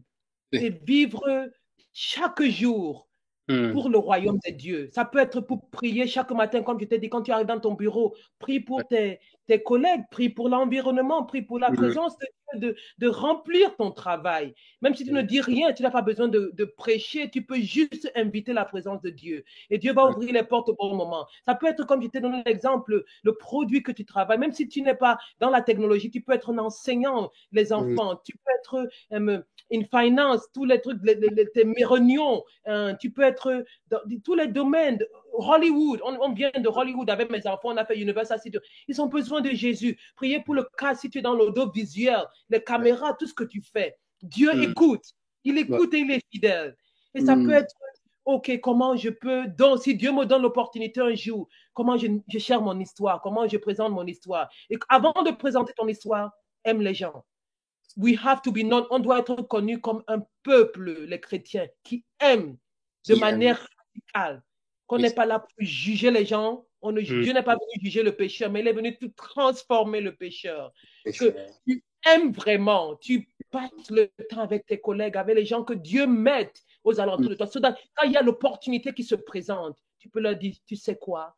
et Ouais. vivre chaque jour Hmm. pour le royaume de Dieu. Ça peut être pour prier chaque matin, comme je t'ai dit, quand tu arrives dans ton bureau, prie Ouais. pour tes collègues, prie pour l'environnement, prie pour la Hmm. présence de Dieu, de remplir ton travail. Même si tu ne dis rien, tu n'as pas besoin de prêcher, tu peux juste inviter la présence de Dieu. Et Dieu va Hmm. ouvrir les portes au bon moment. Ça peut être, comme je t'ai donné l'exemple, le produit que tu travailles. Même si tu n'es pas dans la technologie, tu peux être un enseignant, les Hmm. enfants, tu peux être une finance, tous les trucs, tes réunions, tu peux être dans tous les domaines. Hollywood, on vient de Hollywood avec mes enfants, on a fait Universal Studios. Ils ont besoin de Jésus. Priez pour le cas si tu es dans l'audiovisuel, les Ouais. caméras, tout ce que tu fais. Dieu Hmm. écoute. Il Ouais. écoute et il est fidèle. Et ça peut Hmm. être, OK, comment je peux, donc si Dieu me donne l'opportunité un jour, comment je cherche mon histoire, comment je présente mon histoire. Et avant de présenter ton histoire, aime les gens. On doit être connu comme un peuple, les chrétiens, qui aiment de Qui aime. manière radicale. Qu'on Oui. n'est pas là pour juger les gens. Hmm. Dieu n'est pas venu juger le pécheur, mais il est venu tout transformer le pécheur. Que Pécheur. tu aimes vraiment, tu passes le temps avec tes collègues, avec les gens que Dieu met aux Hmm. alentours de toi. Quand il y a l'opportunité qui se présente, tu peux leur dire, tu sais quoi,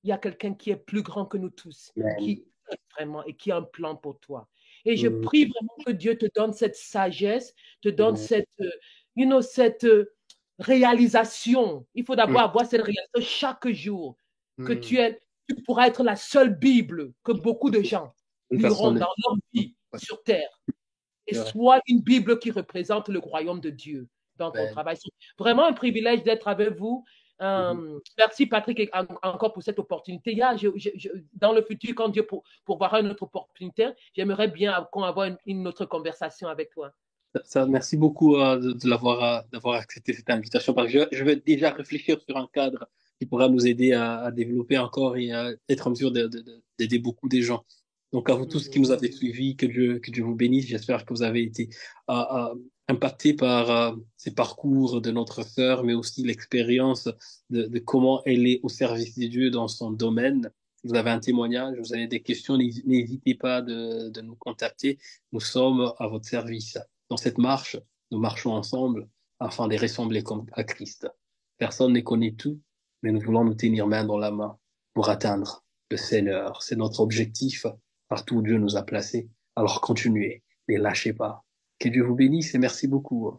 il y a quelqu'un qui est plus grand que nous tous, Amen. qui aime vraiment et qui a un plan pour toi. Et je Hmm. prie vraiment que Dieu te donne cette sagesse, te donne Hmm. cette réalisation. Il faut Hmm. d'abord avoir cette réalisation chaque jour, que Hmm. tu pourras être la seule Bible que beaucoup de gens Une liront personne. dans leur vie Ouais. sur terre. Et C'est vrai. soit une Bible qui représente le royaume de Dieu dans ton Amen. travail. C'est vraiment un privilège d'être avec vous. Mhm. Merci Patrick encore pour cette opportunité. Dans le futur, quand Dieu pourvoira une autre opportunité, j'aimerais bien qu'on ait une autre conversation avec toi. Merci beaucoup d'avoir accepté cette invitation parce que je vais déjà réfléchir sur un cadre qui pourra nous aider à développer encore et à être en mesure d'aider beaucoup des gens. Donc à vous tous qui nous avez suivis, que Dieu vous bénisse. J'espère que vous avez été impactés par ces parcours de notre sœur, mais aussi l'expérience de comment elle est au service de Dieu dans son domaine. Si vous avez un témoignage, vous avez des questions, n'hésitez pas de nous contacter. Nous sommes à votre service. Dans cette marche, nous marchons ensemble afin de ressembler comme à Christ. Personne ne connaît tout, mais nous voulons nous tenir main dans la main pour atteindre le Seigneur. C'est notre objectif partout où Dieu nous a placés. Alors continuez, ne lâchez pas. Que Dieu vous bénisse et merci beaucoup.